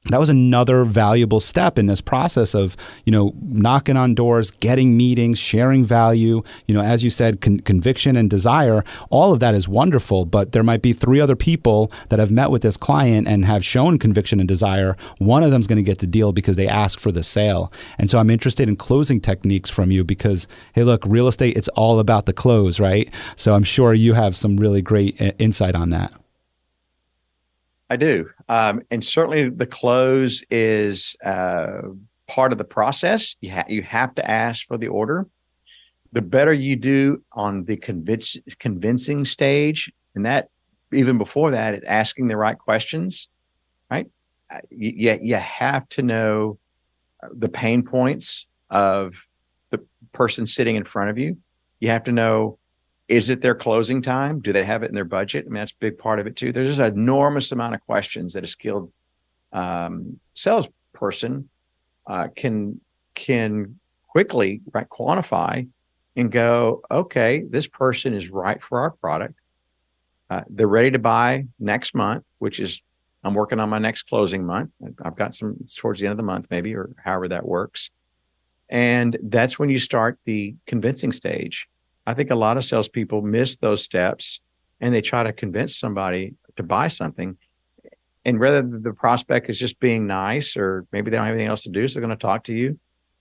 that was another valuable step in this process of, knocking on doors, getting meetings, sharing value. As you said, conviction and desire, all of that is wonderful, but there might be 3 other people that have met with this client and have shown conviction and desire. One of them is going to get the deal because they ask for the sale. And so I'm interested in closing techniques from you, because, hey, look, real estate, it's all about the close, right? So I'm sure you have some really great insight on that. I do. And certainly the close is part of the process. You have to ask for the order. The better you do on the convincing stage, and that even before that, is asking the right questions, right? You have to know the pain points of the person sitting in front of you. You have to know, is it their closing time? Do they have it in their budget? I mean, that's a big part of it too. There's an enormous amount of questions that a skilled salesperson can quickly quantify and go, okay, this person is right for our product. They're ready to buy next month, which is, I'm working on my next closing month. I've got some, it's towards the end of the month maybe, or however that works. And that's when you start the convincing stage. I think a lot of salespeople miss those steps, and they try to convince somebody to buy something. And rather the prospect is just being nice, or maybe they don't have anything else to do, so they're going to talk to you.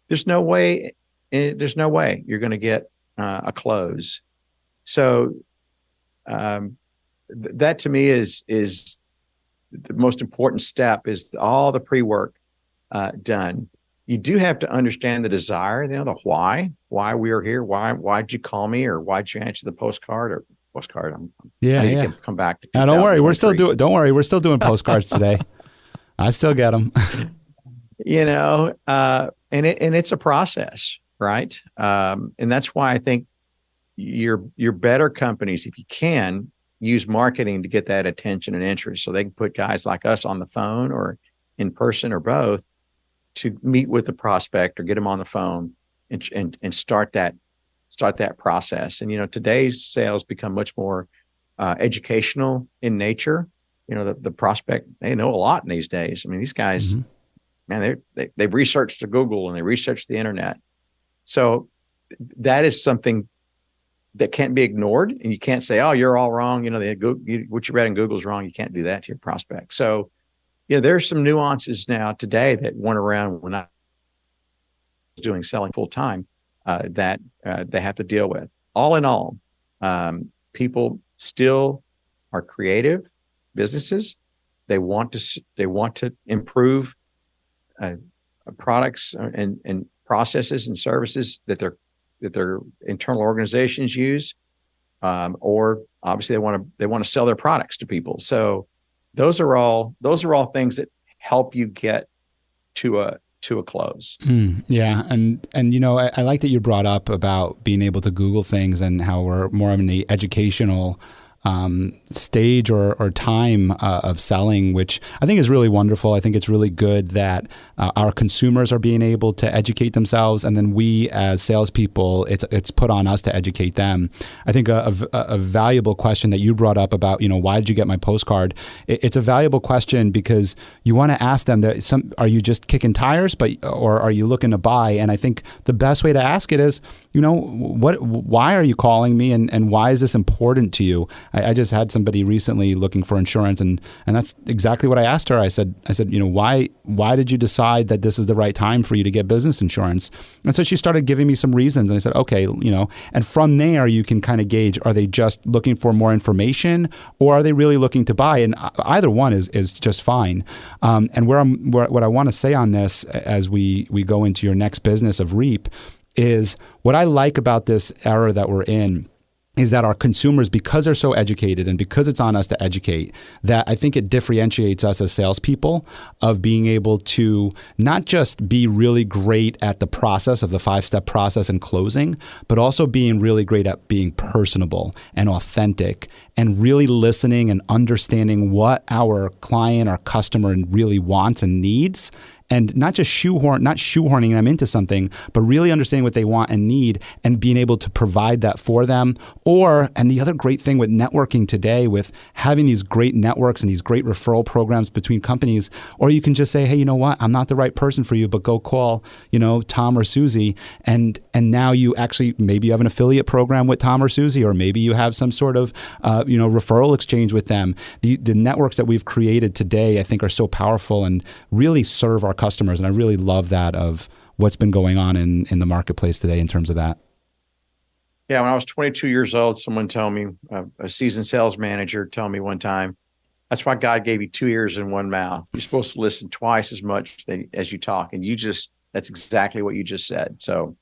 There's no way you're going to get a close. So that to me is the most important step, is all the pre-work done. You do have to understand the desire, the why we are here. Why'd you call me, or why'd you answer the postcard or postcard? I need to come back to. Now, don't worry, we're still doing postcards today. I still get them. And it's a process, right? And that's why I think your better companies, if you can, use marketing to get that attention and interest. So they can put guys like us on the phone or in person or both to meet with the prospect or get them on the phone and start that process. And, today's sales become much more educational in nature. The prospect, they know a lot in these days. I mean, these guys, man, they've researched the Google and they researched the internet. So that is something that can't be ignored, and you can't say, "Oh, you're all wrong." What you read in Google is wrong. You can't do that to your prospect. So, there's some nuances now today that weren't around when I was doing selling full time that they have to deal with. All in all, people still are creative businesses. They want to improve products and processes and services that their internal organizations use, or obviously they want to sell their products to people. So those are all things that help you get to a close. Yeah, and I like that you brought up about being able to Google things and how we're more of an educational stage or time of selling, which I think is really wonderful. I think it's really good that our consumers are being able to educate themselves, and then we as salespeople, it's put on us to educate them. I think a valuable question that you brought up about, why did you get my postcard? It's a valuable question because you want to ask them that are you just kicking tires, or are you looking to buy? And I think the best way to ask it is, why are you calling me, and why is this important to you? I just had somebody recently looking for insurance, and that's exactly what I asked her. I said, why did you decide that this is the right time for you to get business insurance? And so she started giving me some reasons, and I said, okay, and from there you can kind of gauge, are they just looking for more information, or are they really looking to buy? And either one is just fine. And what I want to say on this as we go into your next business of Reap is what I like about this era that we're in is that our consumers, because they're so educated and because it's on us to educate, that I think it differentiates us as salespeople of being able to not just be really great at the process of the 5-step process and closing, but also being really great at being personable and authentic and really listening and understanding what our client, our customer really wants and needs. And not just shoehorning them into something, but really understanding what they want and need and being able to provide that for them. And the other great thing with networking today, with having these great networks and these great referral programs between companies, or you can just say, hey, you know what? I'm not the right person for you, but go call, Tom or Susie. And now you actually, maybe you have an affiliate program with Tom or Susie, or maybe you have some sort of, referral exchange with them. The networks that we've created today, I think, are so powerful and really serve our customers. And I really love that of what's been going on in the marketplace today in terms of that. Yeah. When I was 22 years old, someone told me, a seasoned sales manager told me one time, that's why God gave you 2 ears and 1 mouth. You're supposed to listen twice as much as you talk. And that's exactly what you just said. So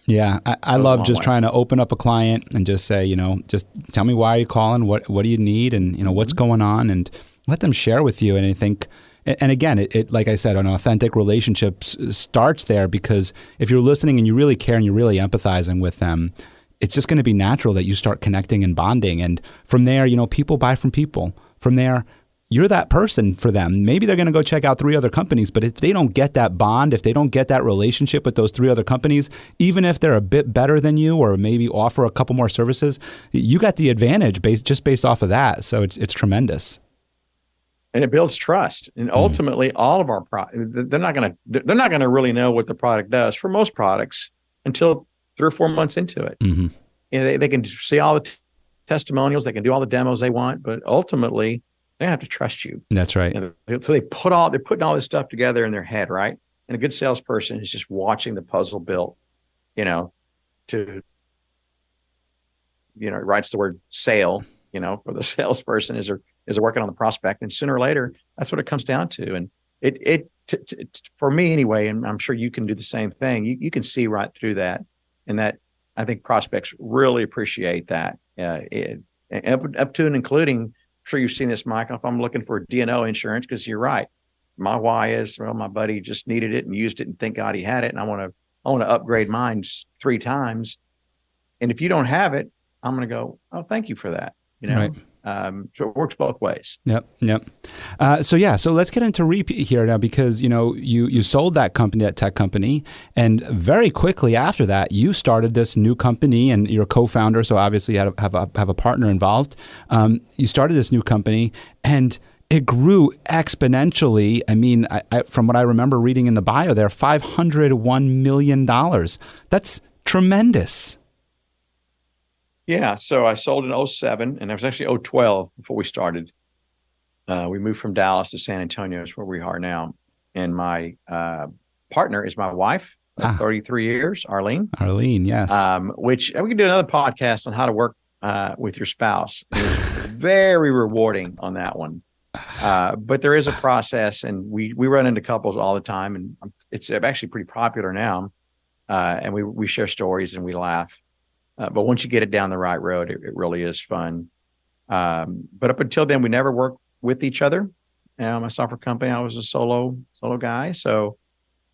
yeah, I love just trying to open up a client and just say, just tell me why you're calling, what do you need, and what's going on, and let them share with you. And I think, and again, it like I said, an authentic relationship starts there, because if you're listening and you really care and you're really empathizing with them, it's just going to be natural that you start connecting and bonding. And from there, people buy from people. From there, you're that person for them. Maybe they're going to go check out 3 other companies, but if they don't get that bond, if they don't get that relationship with those 3 other companies, even if they're a bit better than you or maybe offer a couple more services, you got the advantage based off of that. So it's tremendous. And it builds trust. And ultimately, all of our they're not going to really know what the product does for most products until 3 or 4 months into it. Mm-hmm. They can see all the testimonials, they can do all the demos they want, but ultimately they have to trust you. That's right. So they're putting all this stuff together in their head, right? And a good salesperson is just watching the puzzle built, writes the word sale, for the salesperson is working on the prospect, and sooner or later, that's what it comes down to. And for me anyway, and I'm sure you can do the same thing. You can see right through that, and that I think prospects really appreciate that. Up to and including, I'm sure you've seen this, Michael. If I'm looking for D&O insurance, because you're right, my why is, well, my buddy just needed it and used it, and thank God he had it, and I want to upgrade mine 3 times. And if you don't have it, I'm going to go, oh, thank you for that. Right. So it works both ways. Yep. So let's get into repeat here now, because you sold that company, that tech company, and very quickly after that you started this new company, and you're a co-founder, so obviously you have a partner involved. You started this new company, and it grew exponentially. I mean, from what I remember reading in the bio there, $501 million. That's tremendous. Yeah, so I sold in '07, and it was actually '12 before we started. We moved from Dallas to San Antonio, is where we are now. And my partner is my wife of 33 years, Arlene. Arlene, yes. Which we can do another podcast on how to work with your spouse. It was very rewarding on that one. But there is a process, and we run into couples all the time, and it's actually pretty popular now. And we share stories and we laugh. But once you get it down the right road, it really is fun. But up until then, we never worked with each other. My software company, I was a solo guy. So,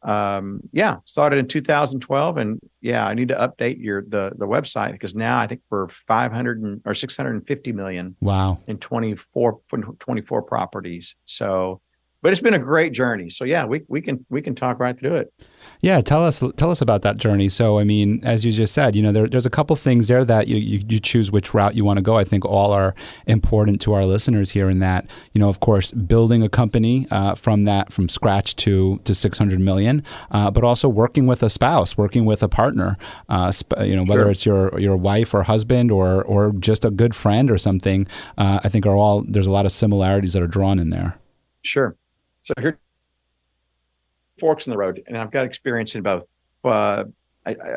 started in 2012, and I need to update the website, because now I think we're 650 million. Wow. In 24 properties. So, but it's been a great journey. So we can talk right through it. Yeah, tell us about that journey. So, I mean, as you just said, there's a couple things there that you choose which route you want to go. I think all are important to our listeners here, in that, of course, building a company from scratch to 600 million, but also working with a spouse, working with a partner, whether Sure. it's your wife or husband or just a good friend or something. I think there's a lot of similarities that are drawn in there. Sure. So here, forks in the road, and I've got experience in both. I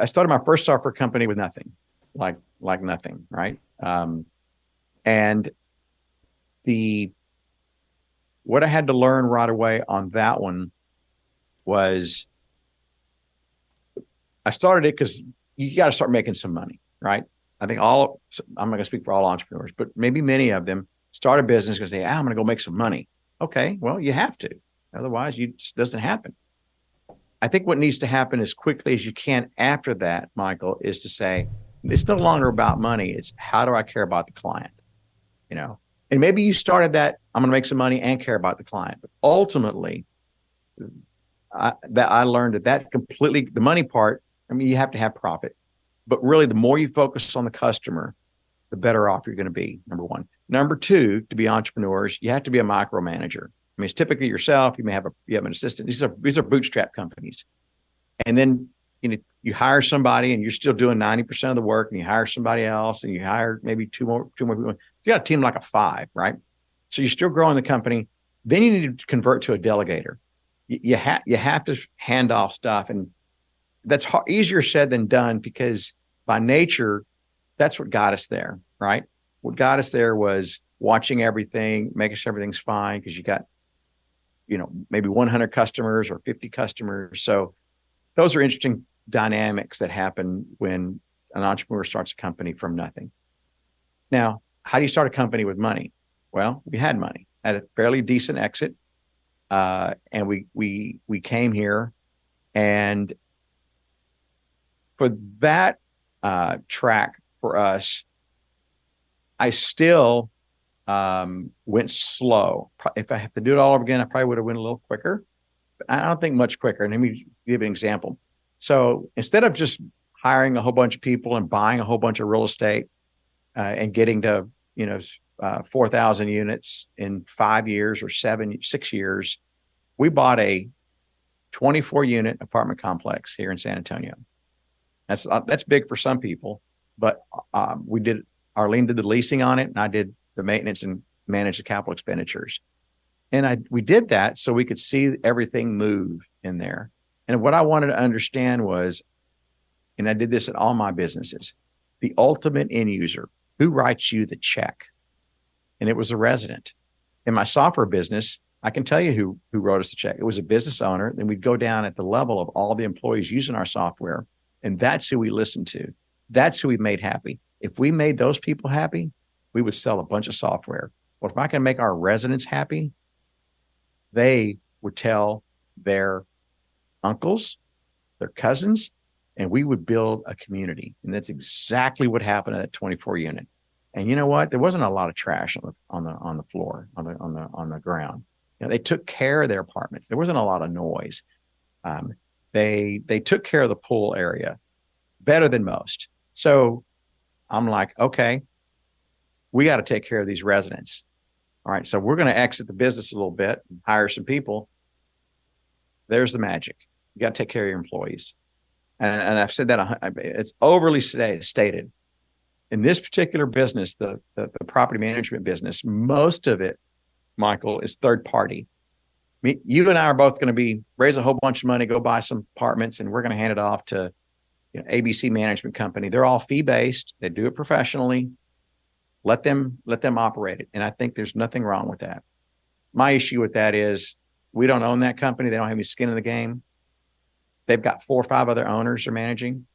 started my first software company with nothing, like nothing, right? And what I had to learn right away on that one was, I started it because you got to start making some money, right? I think I'm not going to speak for all entrepreneurs, but maybe many of them start a business because I'm going to go make some money. Okay, well, you have to. Otherwise, it just doesn't happen. I think what needs to happen as quickly as you can after that, Michael, is to say, it's no longer about money. It's, how do I care about the client? And maybe you started that, I'm going to make some money and care about the client. But ultimately, I learned that completely, the money part, I mean, you have to have profit. But really, the more you focus on the customer, the better off you're going to be, number one. Number two, to be entrepreneurs, you have to be a micromanager. I mean, it's typically yourself. You have an assistant. These are bootstrap companies. And then, you hire somebody and you're still doing 90% of the work, and you hire somebody else and you hire maybe two more people. You got a team like a 5, right? So you're still growing the company. Then you need to convert to a delegator. You have to hand off stuff. And that's easier said than done, because by nature, that's what got us there, right? What got us there was watching everything, making sure everything's fine, because you got, maybe 100 customers or 50 customers. So those are interesting dynamics that happen when an entrepreneur starts a company from nothing. Now, how do you start a company with money? Well, we had money, had a fairly decent exit. And we came here, and for that track for us, I still went slow. If I have to do it all over again, I probably would have went a little quicker. But I don't think much quicker. And let me give an example. So instead of just hiring a whole bunch of people and buying a whole bunch of real estate and getting to 4,000 units in 5 years or 6 years, we bought a 24-unit apartment complex here in San Antonio. That's big for some people, but Arlene did the leasing on it, and I did the maintenance and managed the capital expenditures. And we did that so we could see everything move in there. And what I wanted to understand was, and I did this in all my businesses, the ultimate end user, who writes you the check? And it was a resident. In my software business, I can tell you who wrote us the check. It was a business owner. Then we'd go down at the level of all the employees using our software, and that's who we listened to. That's who we made happy. If we made those people happy, we would sell a bunch of software. Well, if I can make our residents happy, they would tell their uncles, their cousins, and we would build a community. And that's exactly what happened at that 24 unit. And you know what? There wasn't a lot of trash on the floor, on the ground. They took care of their apartments. There wasn't a lot of noise. Um, they took care of the pool area better than most. So I'm like, okay, we got to take care of these residents. All right, so we're going to exit the business a little bit, and hire some people. There's the magic. You got to take care of your employees. And I've said that it's overly stated. In this particular business, the property management business, most of it, Michael, is third party. You and I are both going to raise a whole bunch of money, go buy some apartments, and we're going to hand it off to ABC Management Company. They're all fee based. They do it professionally. Let them operate it. And I think there's nothing wrong with that. My issue with that is we don't own that company. They don't have any skin in the game. They've got 4 or 5 other owners they're managing.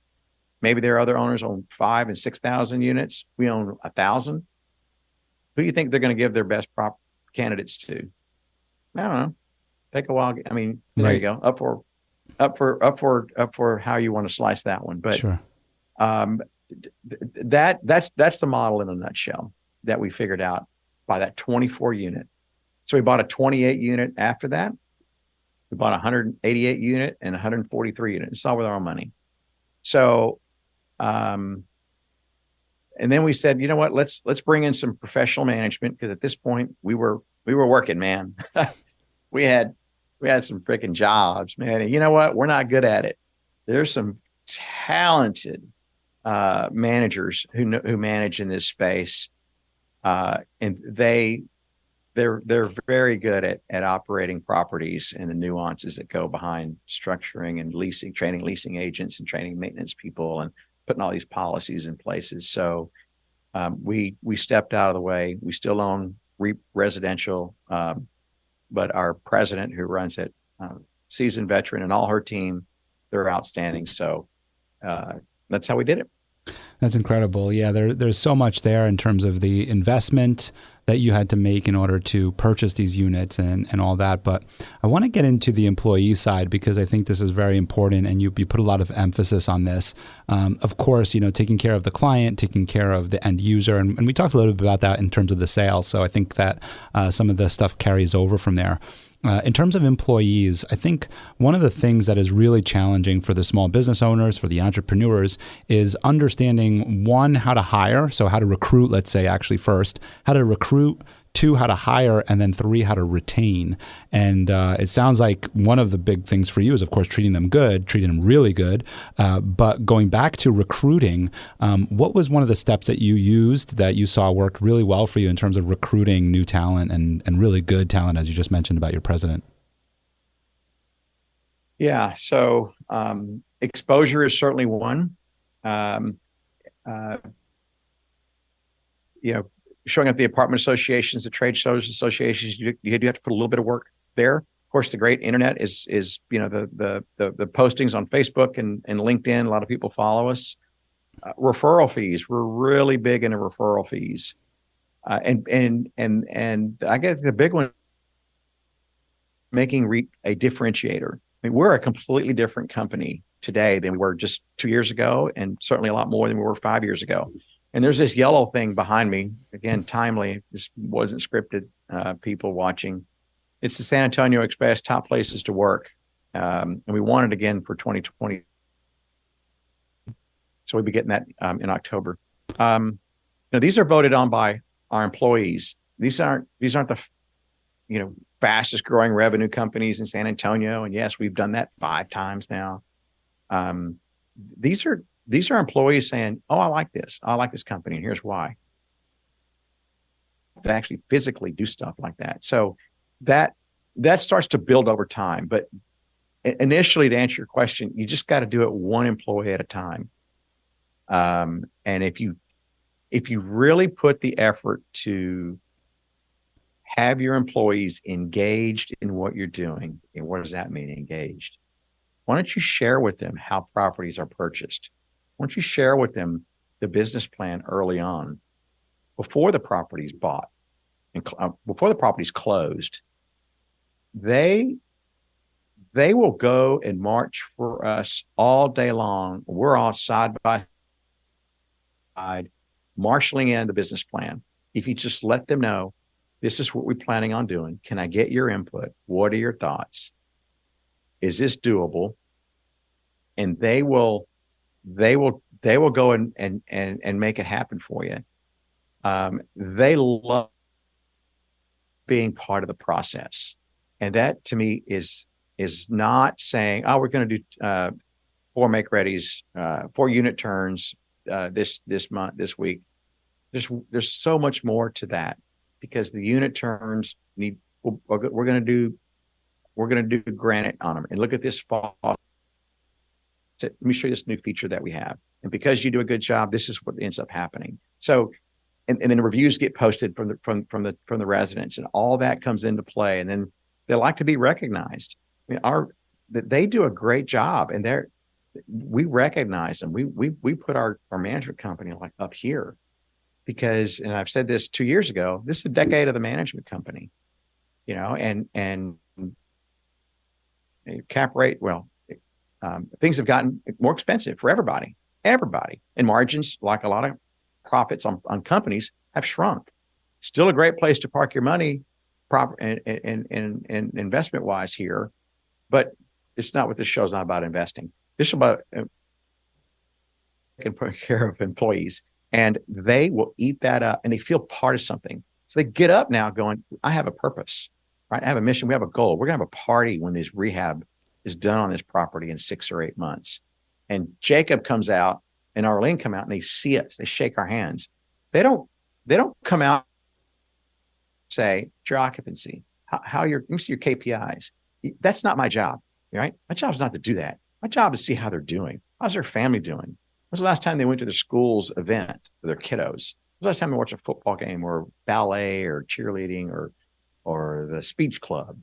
Maybe their other owners own 5,000 and 6,000 units. We own 1,000. Who do you think they're going to give their best prop candidates to? I don't know. Take a while. I mean, there right. you go. Up for how you want to slice that one. But sure. That's the model in a nutshell that we figured out by that 24 unit. So we bought a 28 unit after that. We bought a 188 unit and 143 unit. It's all with our own money. So, and then we said, you know what, let's bring in some professional management, because at this point we were working, man. we had some freaking jobs, man. And you know what? We're not good at it. There's some talented managers who manage in this space, and they're very good at operating properties and the nuances that go behind structuring and leasing, training leasing agents and training maintenance people and putting all these policies in places. So we stepped out of the way. We still own residential, but our president who runs it, seasoned veteran, and all her team, they're outstanding. So that's how we did it. That's incredible. Yeah, there's so much there in terms of the investment that you had to make in order to purchase these units and all that. But I want to get into the employee side, because I think this is very important, and you put a lot of emphasis on this. Of course, taking care of the client, taking care of the end user, and we talked a little bit about that in terms of the sales. So I think that some of the stuff carries over from there. In terms of employees, I think one of the things that is really challenging for the small business owners, for the entrepreneurs, is understanding, one, how to hire, so how to recruit, let's say, actually first, how to recruit, 2, how to hire, and then 3, how to retain. And it sounds like one of the big things for you is, of course, treating them good, treating them really good. But going back to recruiting, what was one of the steps that you used that you saw worked really well for you in terms of recruiting new talent and really good talent, as you just mentioned about your president? Yeah. So exposure is certainly one. Showing up at the apartment associations, the trade shows associations, you have to put a little bit of work there. Of course, the great internet is the postings on Facebook and LinkedIn. A lot of people follow us. Referral fees. We're really big into referral fees, and I guess the big one, making a differentiator. I mean, we're a completely different company today than we were just 2 years ago, and certainly a lot more than we were 5 years ago. And there's this yellow thing behind me. Again, timely. This wasn't scripted. People watching. It's the San Antonio Express top places to work. And we want it again for 2020. So we'll be getting that in October. These are voted on by our employees. These aren't the fastest growing revenue companies in San Antonio. And yes, we've done that 5 times now. These are employees saying, "Oh, I like this. I like this company, and here's why." To actually physically do stuff like that. So that starts to build over time. But initially, to answer your question, you just got to do it one employee at a time. And if you really put the effort to have your employees engaged in what you're doing, and what does that mean, engaged? Why don't you share with them how properties are purchased? Why don't you share with them the business plan early on, before the property's bought and before the property's closed? They will go and march for us all day long. We're all side by side, marshaling in the business plan. If you just let them know, this is what we're planning on doing. Can I get your input? What are your thoughts? Is this doable? And they will go and make it happen for you. They love being part of the process. And that to me is not saying, oh, we're going to do 4 make readies, 4 unit turns this month, this week. There's so much more to that, because the unit turns we're going to do granite on them. And look at this fall. Let me show you this new feature that we have. And because you do a good job, this is what ends up happening. So, and then the reviews get posted from the residents, and all that comes into play. And then they like to be recognized. I mean, they do a great job, and we recognize them. We put our management company like up here, because, and I've said this 2 years ago, this is a decade of the management company, and cap rate. Well, things have gotten more expensive for everybody, and margins, like a lot of profits on companies, have shrunk. Still a great place to park your money, proper and investment wise here, but it's not what this show's not about. Investing. This is about taking care of employees, and they will eat that up, and they feel part of something. So they get up now going, I have a purpose, right? I have a mission. We have a goal. We're gonna have a party when this rehab is done on this property in 6 or 8 months. And Jacob comes out and Arlene come out, and they see us. They shake our hands. They don't come out and say, your occupancy, how let me see your KPIs. That's not my job, right? My job is not to do that. My job is to see how they're doing. How's their family doing? When was the last time they went to their school's event with their kiddos? When was the last time they watched a football game or ballet or cheerleading or the speech club?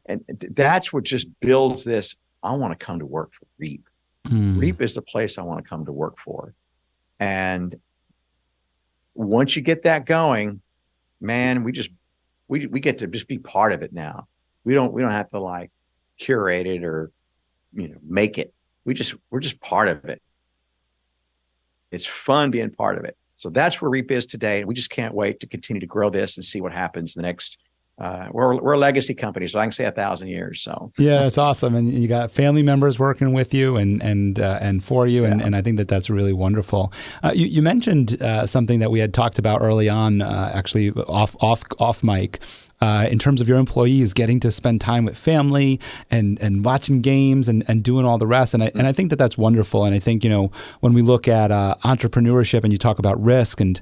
And that's what just builds this. I want to come to work for REAP. REAP is the place I want to come to work for. And once you get that going, man, we get to just be part of it now. We don't have to like curate it or make it. We're just part of it. It's fun being part of it. So that's where REAP is today. And we just can't wait to continue to grow this and see what happens the next. We're a legacy company, so I can say 1,000 years. So yeah, that's awesome, and you got family members working with you and for you, and I think that's really wonderful. You mentioned something that we had talked about early on, actually off mic. In terms of your employees getting to spend time with family and watching games and doing all the rest. And I think that's wonderful. And I think, when we look at entrepreneurship and you talk about risk and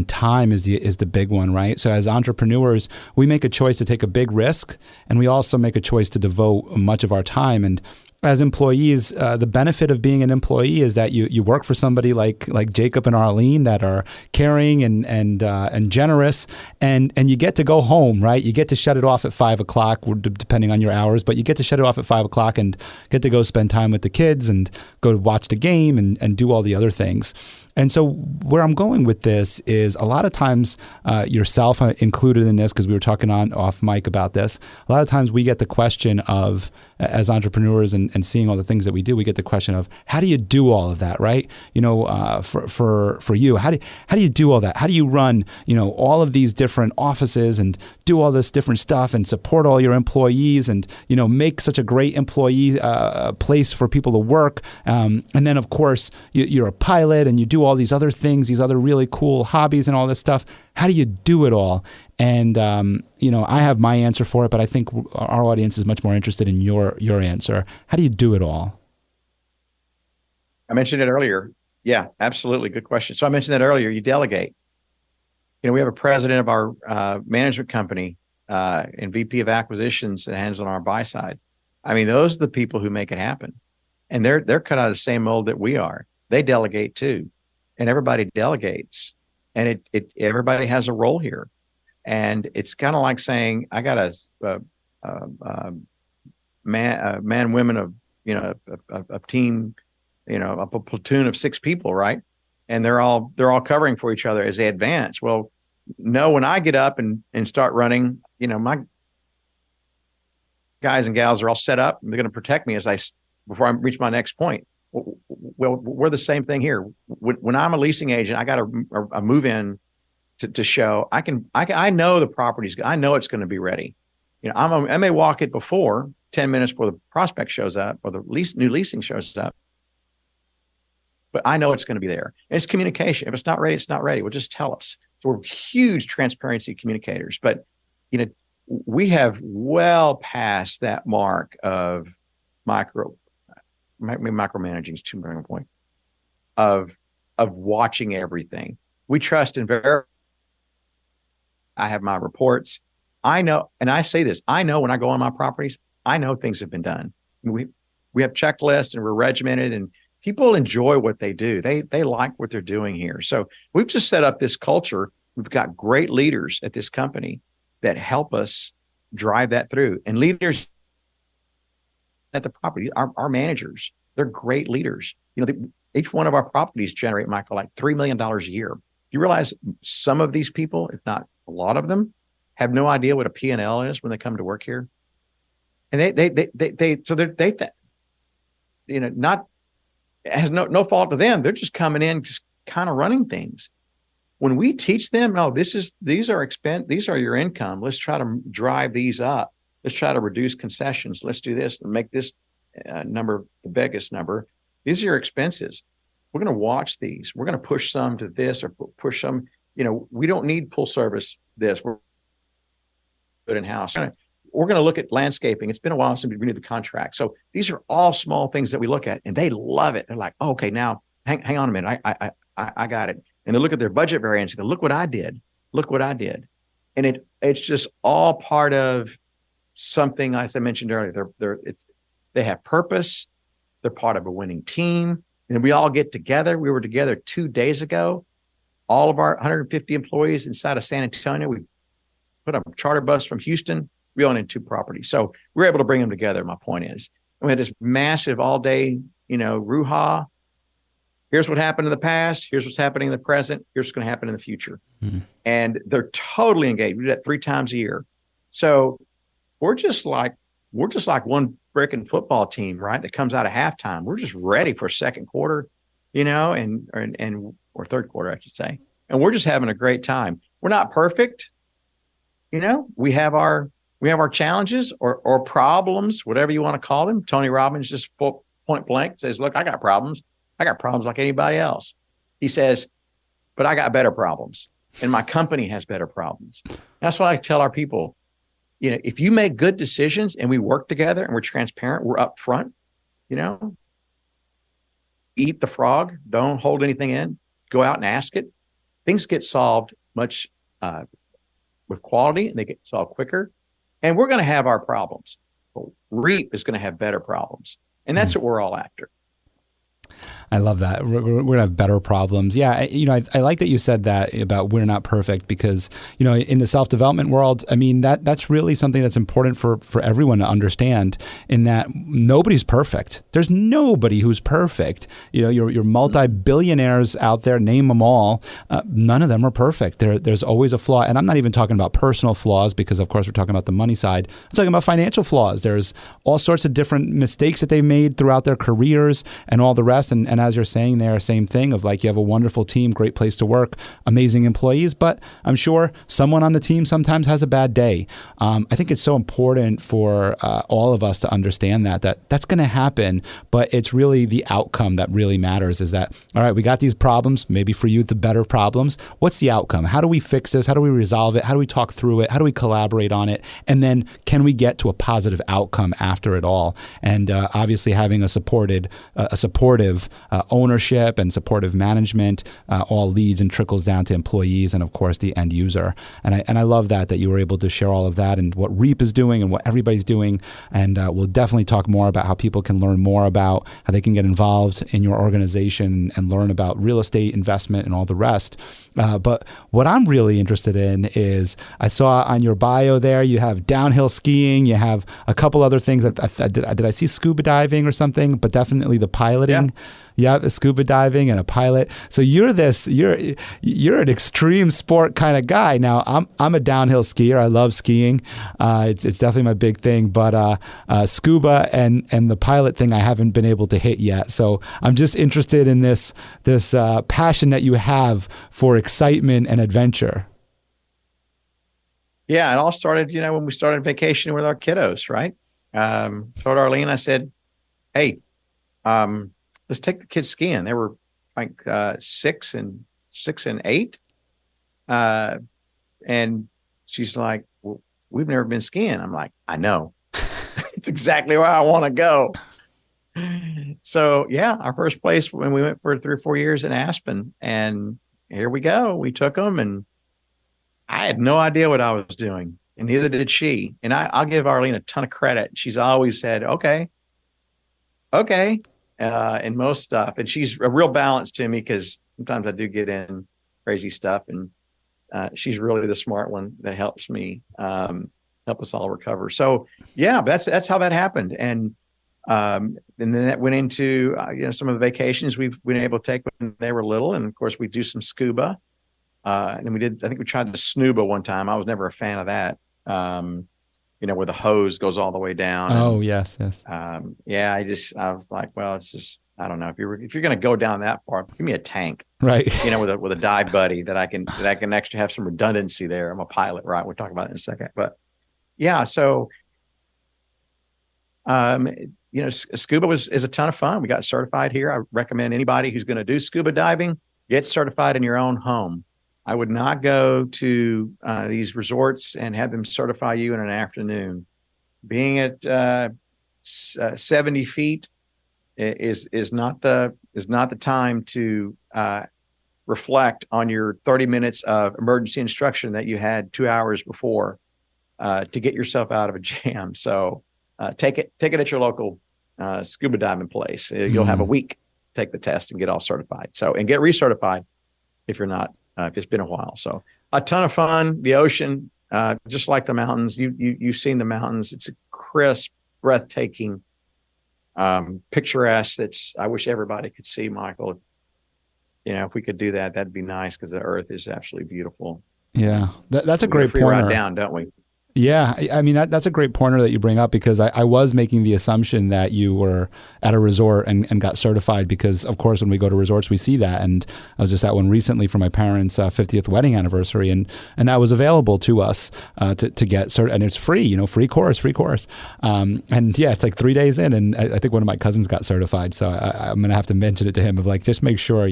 time is the big one, right? So as entrepreneurs, we make a choice to take a big risk, and we also make a choice to devote much of our time. And as employees, the benefit of being an employee is that you work for somebody like Jacob and Arlene that are caring and generous, and you get to go home, right? You get to shut it off at 5 o'clock, depending on your hours, but you get to shut it off at 5 o'clock and get to go spend time with the kids and go watch the game and do all the other things. And so where I'm going with this is a lot of times, yourself included in this, because we were talking off mic about this, a lot of times we get the question of, as entrepreneurs and seeing all the things that we do, we get the question of, how do you do all of that, right? For you, how do you do all that? How do you run, all of these different offices and do all this different stuff and support all your employees and, make such a great employee place for people to work? And then, of course, you're a pilot and you do all these other things, these other really cool hobbies and all this stuff. How do you do it all? And, I have my answer for it, but I think our audience is much more interested in your answer. How do you do it all? I mentioned it earlier. Yeah, absolutely. Good question. So I mentioned that earlier. You delegate. We have a president of our management company and VP of acquisitions that handles on our buy side. I mean, those are the people who make it happen. And they're cut out of the same mold that we are. They delegate too. And everybody delegates. And everybody has a role here. And it's kind of like saying, I got a women of, a team, a platoon of 6 people, right? And they're all covering for each other as they advance. Well, no, when I get up and start running, my guys and gals are all set up and they're going to protect me before I reach my next point. Well, we're the same thing here. When I'm a leasing agent, I got a move in to show. I know the property's. I know it's going to be ready. I may walk it before 10 minutes before the prospect shows up or the new leasing shows up, but I know it's going to be there. And it's communication. If it's not ready, it's not ready. Well, just tell us. So we're huge transparency communicators, but we have well past that mark of micromanaging is too much point of watching everything. We trust and verify. I have my reports. I know, and I say this, I know when I go on my properties, I know things have been done. We have checklists and we're regimented, and people enjoy what they do. They like what they're doing here. So we've just set up this culture. We've got great leaders at this company that help us drive that through. And leaders at the property, our managers, they're great leaders. Each one of our properties generate, Michael, like $3 million a year. You realize some of these people, if not a lot of them, have no idea what a P&L is when they come to work here. And not has no fault to them. They're just coming in, just kind of running things. When we teach them, no, these are your income. Let's try to drive these up. Let's try to reduce concessions. Let's do this and make this number the biggest number. These are your expenses. We're going to watch these. We're going to push some to this or push some. We don't need full service this. We're good in-house. We're going to look at landscaping. It's been a while since we renewed the contract. So these are all small things that we look at, and they love it. They're like, oh, okay, now hang on a minute. I got it. And they look at their budget variance and go, look what I did. Look what I did. And it's just all part of something, as I mentioned earlier. They have purpose. They're part of a winning team. And we all get together. We were together 2 days ago. All of our 150 employees inside of San Antonio. We put a charter bus from Houston. We own in 2 properties. So we're able to bring them together. My point is, we had this massive all day, ruha. Here's what happened in the past. Here's what's happening in the present. Here's what's going to happen in the future. Mm-hmm. And they're totally engaged. We do that 3 times a year. So we're just like one freaking football team, right? That comes out of halftime. We're just ready for second quarter, or third quarter, I should say. And we're just having a great time. We're not perfect. We have our challenges or problems, whatever you want to call them. Tony Robbins just point blank says, look, I got problems. I got problems like anybody else. He says, but I got better problems, and my company has better problems. That's what I tell our people. If you make good decisions and we work together and we're transparent, we're upfront, eat the frog, don't hold anything in, go out and ask it. Things get solved much with quality, and they get solved quicker. And we're going to have our problems. But REAP is going to have better problems. And that's what we're all after. I love that. We're going to have better problems. Yeah, I like that you said that about we're not perfect because, in the self-development world, I mean, that's really something that's important for everyone to understand in that nobody's perfect. There's nobody who's perfect. Your multi-billionaires out there, name them all, none of them are perfect. There's always a flaw. And I'm not even talking about personal flaws because, of course, we're talking about the money side. I'm talking about financial flaws. There's all sorts of different mistakes that they've made throughout their careers and all the rest. And as you're saying there, same thing of like you have a wonderful team, great place to work, amazing employees, but I'm sure someone on the team sometimes has a bad day. I think it's so important for all of us to understand that's going to happen, but it's really the outcome that really matters is that, all right, we got these problems, maybe for you, the better problems. What's the outcome? How do we fix this? How do we resolve it? How do we talk through it? How do we collaborate on it? And then can we get to a positive outcome after it all? And obviously having a supportive ownership and supportive management all leads and trickles down to employees and, of course, the end user. And I love that you were able to share all of that and what REAP is doing and what everybody's doing. And we'll definitely talk more about how people can learn more about how they can get involved in your organization and learn about real estate investment and all the rest. But what I'm really interested in is I saw on your bio there you have downhill skiing, you have a couple other things. Did I see scuba diving or something? But definitely the piloting. Yeah, scuba diving and a pilot. So you're an extreme sport kind of guy. Now I'm a downhill skier. I love skiing. It's definitely my big thing. But scuba and the pilot thing I haven't been able to hit yet. So I'm just interested in this passion that you have for excitement and adventure. Yeah, it all started, when we started vacationing with our kiddos, right? Told Arlene, I said, "Hey, let's take the kids skiing." They were like 6 and 8, and she's like, "Well, we've never been skiing." I'm like, "I know, it's exactly where I want to go." So yeah, our first place when we went for 3 or 4 years in Aspen, and here we go. We took them, and I had no idea what I was doing, and neither did she. And I'll give Arlene a ton of credit. She's always said, "Okay, okay," in most stuff. And she's a real balance to me, because sometimes I do get in crazy stuff, and she's really the smart one that helps me help us all recover. So yeah, that's how that happened. And then that went into some of the vacations we've been able to take when they were little, and of course we do some scuba. And I think we tried to snuba one time. I was never a fan of that. Where the hose goes all the way down. Oh, yes. Yeah, I was like, well, it's just, I don't know, if you're going to go down that far, give me a tank, right? With a dive buddy that I can actually have some redundancy there. I'm a pilot, right? We'll talk about it in a second, but yeah. So, scuba is a ton of fun. We got certified here. I recommend anybody who's going to do scuba diving, get certified in your own home. I would not go to these resorts and have them certify you in an afternoon. Being at 70 feet is not the time to reflect on your 30 minutes of emergency instruction that you had 2 hours before to get yourself out of a jam. So take it at your local scuba diving place. You'll have a week to take the test and get all certified. And get recertified if you're not. If it's been a while. So a ton of fun. The ocean, just like the mountains, you've seen the mountains. It's a crisp, breathtaking, picturesque. I wish everybody could see, Michael. If we could do that, that'd be nice, because the earth is absolutely beautiful. Yeah, that's a great pointer. Ride down, don't we? Yeah, I mean, that's a great pointer that you bring up, because I was making the assumption that you were at a resort and got certified, because, of course, when we go to resorts, we see that. And I was just at one recently for my parents' 50th wedding anniversary, and that was available to us to get certified. And it's free, free course. And yeah, it's like 3 days in, and I think one of my cousins got certified. So I'm going to have to mention it to him, of like, just make sure,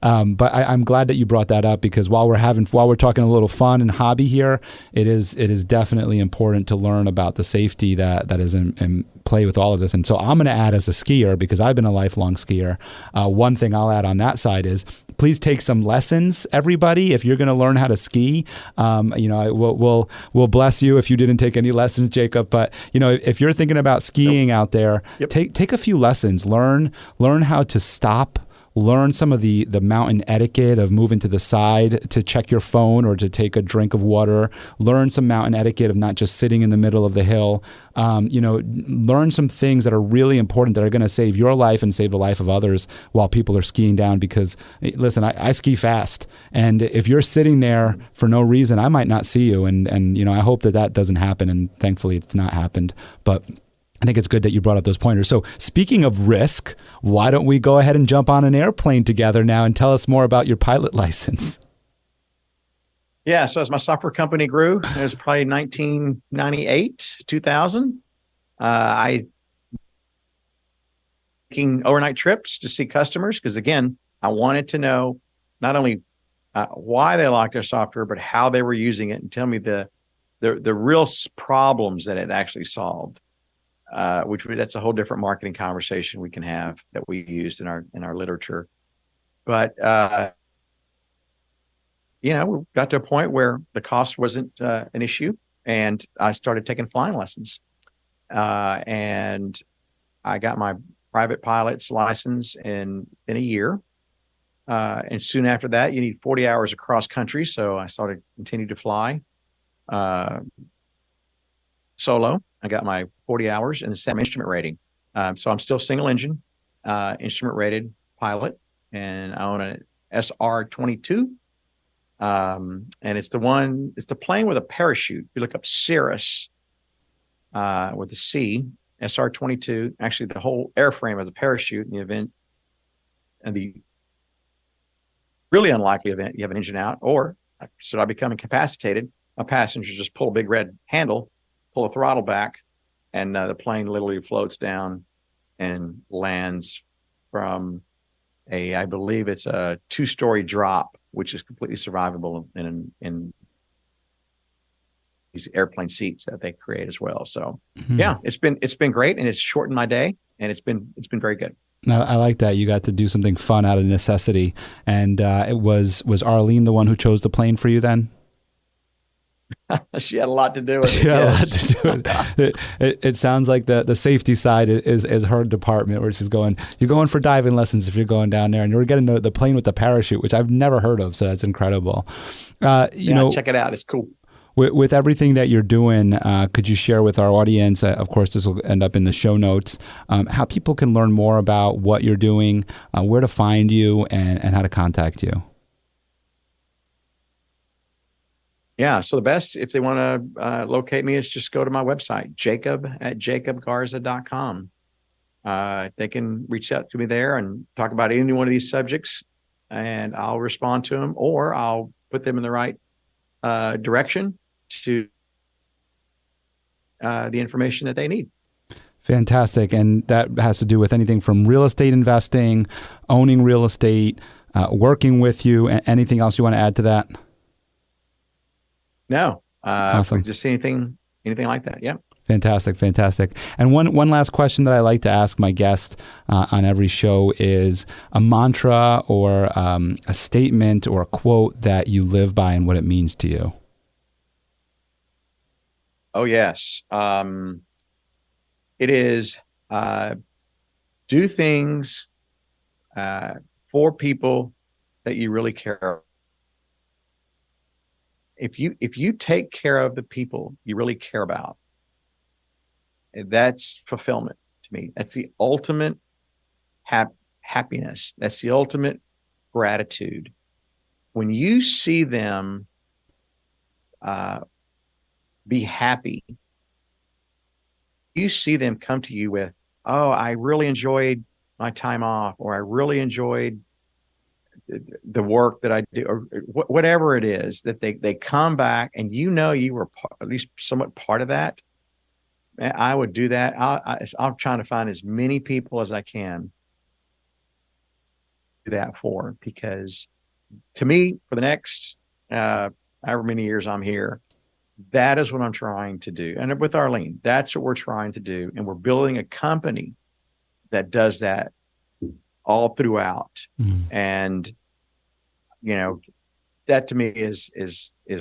But I'm glad that you brought that up, because while we're talking a little fun and hobby here, it is definitely important to learn about the safety that is in play with all of this. And so I'm going to add, as a skier, because I've been a lifelong skier, one thing I'll add on that side is, please take some lessons, everybody. If you're going to learn how to ski, we'll bless you if you didn't take any lessons, Jacob. But if you're thinking about skiing out there, take a few lessons. Learn how to stop. Learn some of the mountain etiquette of moving to the side to check your phone or to take a drink of water. Learn some mountain etiquette of not just sitting in the middle of the hill. Learn some things that are really important, that are going to save your life and save the life of others while people are skiing down. Because, listen, I ski fast, and if you're sitting there for no reason, I might not see you. And I hope that doesn't happen, and thankfully it's not happened. But I think it's good that you brought up those pointers. So speaking of risk, why don't we go ahead and jump on an airplane together now and tell us more about your pilot license? Yeah. So as my software company grew, it was probably 1998, 2000. I taking overnight trips to see customers, because, again, I wanted to know not only why they liked our software, but how they were using it, and tell me the real problems that it actually solved. That's a whole different marketing conversation we can have, that we used in our literature. But we got to a point where the cost wasn't an issue, and I started taking flying lessons, and I got my private pilot's license in a year, and soon after that, you need 40 hours across country, so I continued to fly solo. I got my 40 hours and the same instrument rating. So I'm still single engine. instrument rated pilot, and I own an SR-22. And it's the plane with a parachute. If you look up Cirrus with a C, SR-22, actually the whole airframe has a parachute in the event, and the really unlikely event you have an engine out, or should I become incapacitated, my passengers just pull a big red handle, pull the throttle back, and the plane literally floats down and lands from I believe it's a 2-story drop, which is completely survivable in these airplane seats that they create as well. So yeah, it's been great, and it's shortened my day, and it's been very good. I like that. You got to do something fun out of necessity. And it was Arlene the one who chose the plane for you then? She had a lot to do with it. She had a lot to do with it. It sounds like the safety side is her department, where she's going, you're going for diving lessons if you're going down there, and you're getting the plane with the parachute, which I've never heard of. So that's incredible. Check it out. It's cool. With everything that you're doing, could you share with our audience, of course, this will end up in the show notes, how people can learn more about what you're doing, where to find you, and how to contact you? Yeah, so the best, if they want to locate me, is just go to my website, jacob@jacobgarza.com. They can reach out to me there and talk about any one of these subjects, and I'll respond to them, or I'll put them in the right direction to the information that they need. Fantastic. And that has to do with anything from real estate investing, owning real estate, working with you, anything else you want to add to that? No. Awesome. Just anything like that. Yeah. Fantastic. And one last question that I like to ask my guest on every show is a mantra or a statement or a quote that you live by and what it means to you. Oh, yes. It is do things for people that you really care about. If you take care of the people you really care about, that's fulfillment to me. That's the ultimate happiness. That's the ultimate gratitude. When you see them be happy, you see them come to you with, oh, I really enjoyed my time off, or I really enjoyed the work that I do, or whatever it is, that they come back and you were at least somewhat part of that. I would do that. I'm trying to find as many people as I can do that for, because to me, for the next however many years I'm here, that is what I'm trying to do. And with Arlene, that's what we're trying to do. And we're building a company that does that all throughout. And, that to me is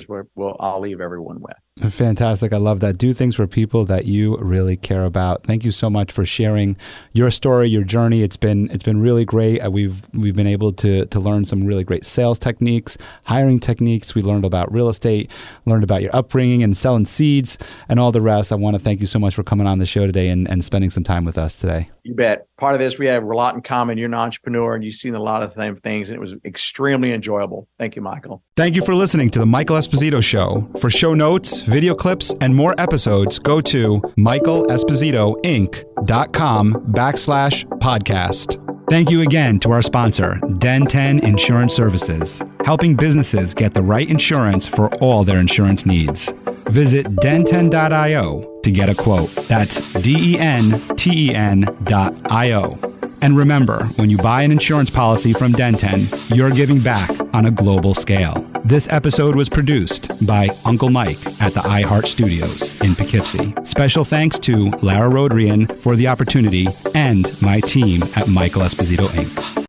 what I'll leave everyone with. Fantastic. I love that. Do things for people that you really care about. Thank you so much for sharing your story, your journey. It's been really great. We've been able to learn some really great sales techniques, hiring techniques. We learned about real estate, learned about your upbringing and selling seeds and all the rest. I want to thank you so much for coming on the show today and spending some time with us today. You bet. Part of this, we have a lot in common. You're an entrepreneur and you've seen a lot of the same things, and it was extremely enjoyable. Thank you, Michael. Thank you for listening to The Michael Esposito Show. For show notes, video clips, and more episodes, go to michaelespositoinc.com/podcast. Thank you again to our sponsor, Den 10 Insurance Services, helping businesses get the right insurance for all their insurance needs. Visit den10.io to get a quote. That's DENTEN.io. And remember, when you buy an insurance policy from Den 10, you're giving back on a global scale. This episode was produced by Uncle Mike at the iHeart Studios in Poughkeepsie. Special thanks to Lara Rodrian for the opportunity and my team at Michael Esposito Inc.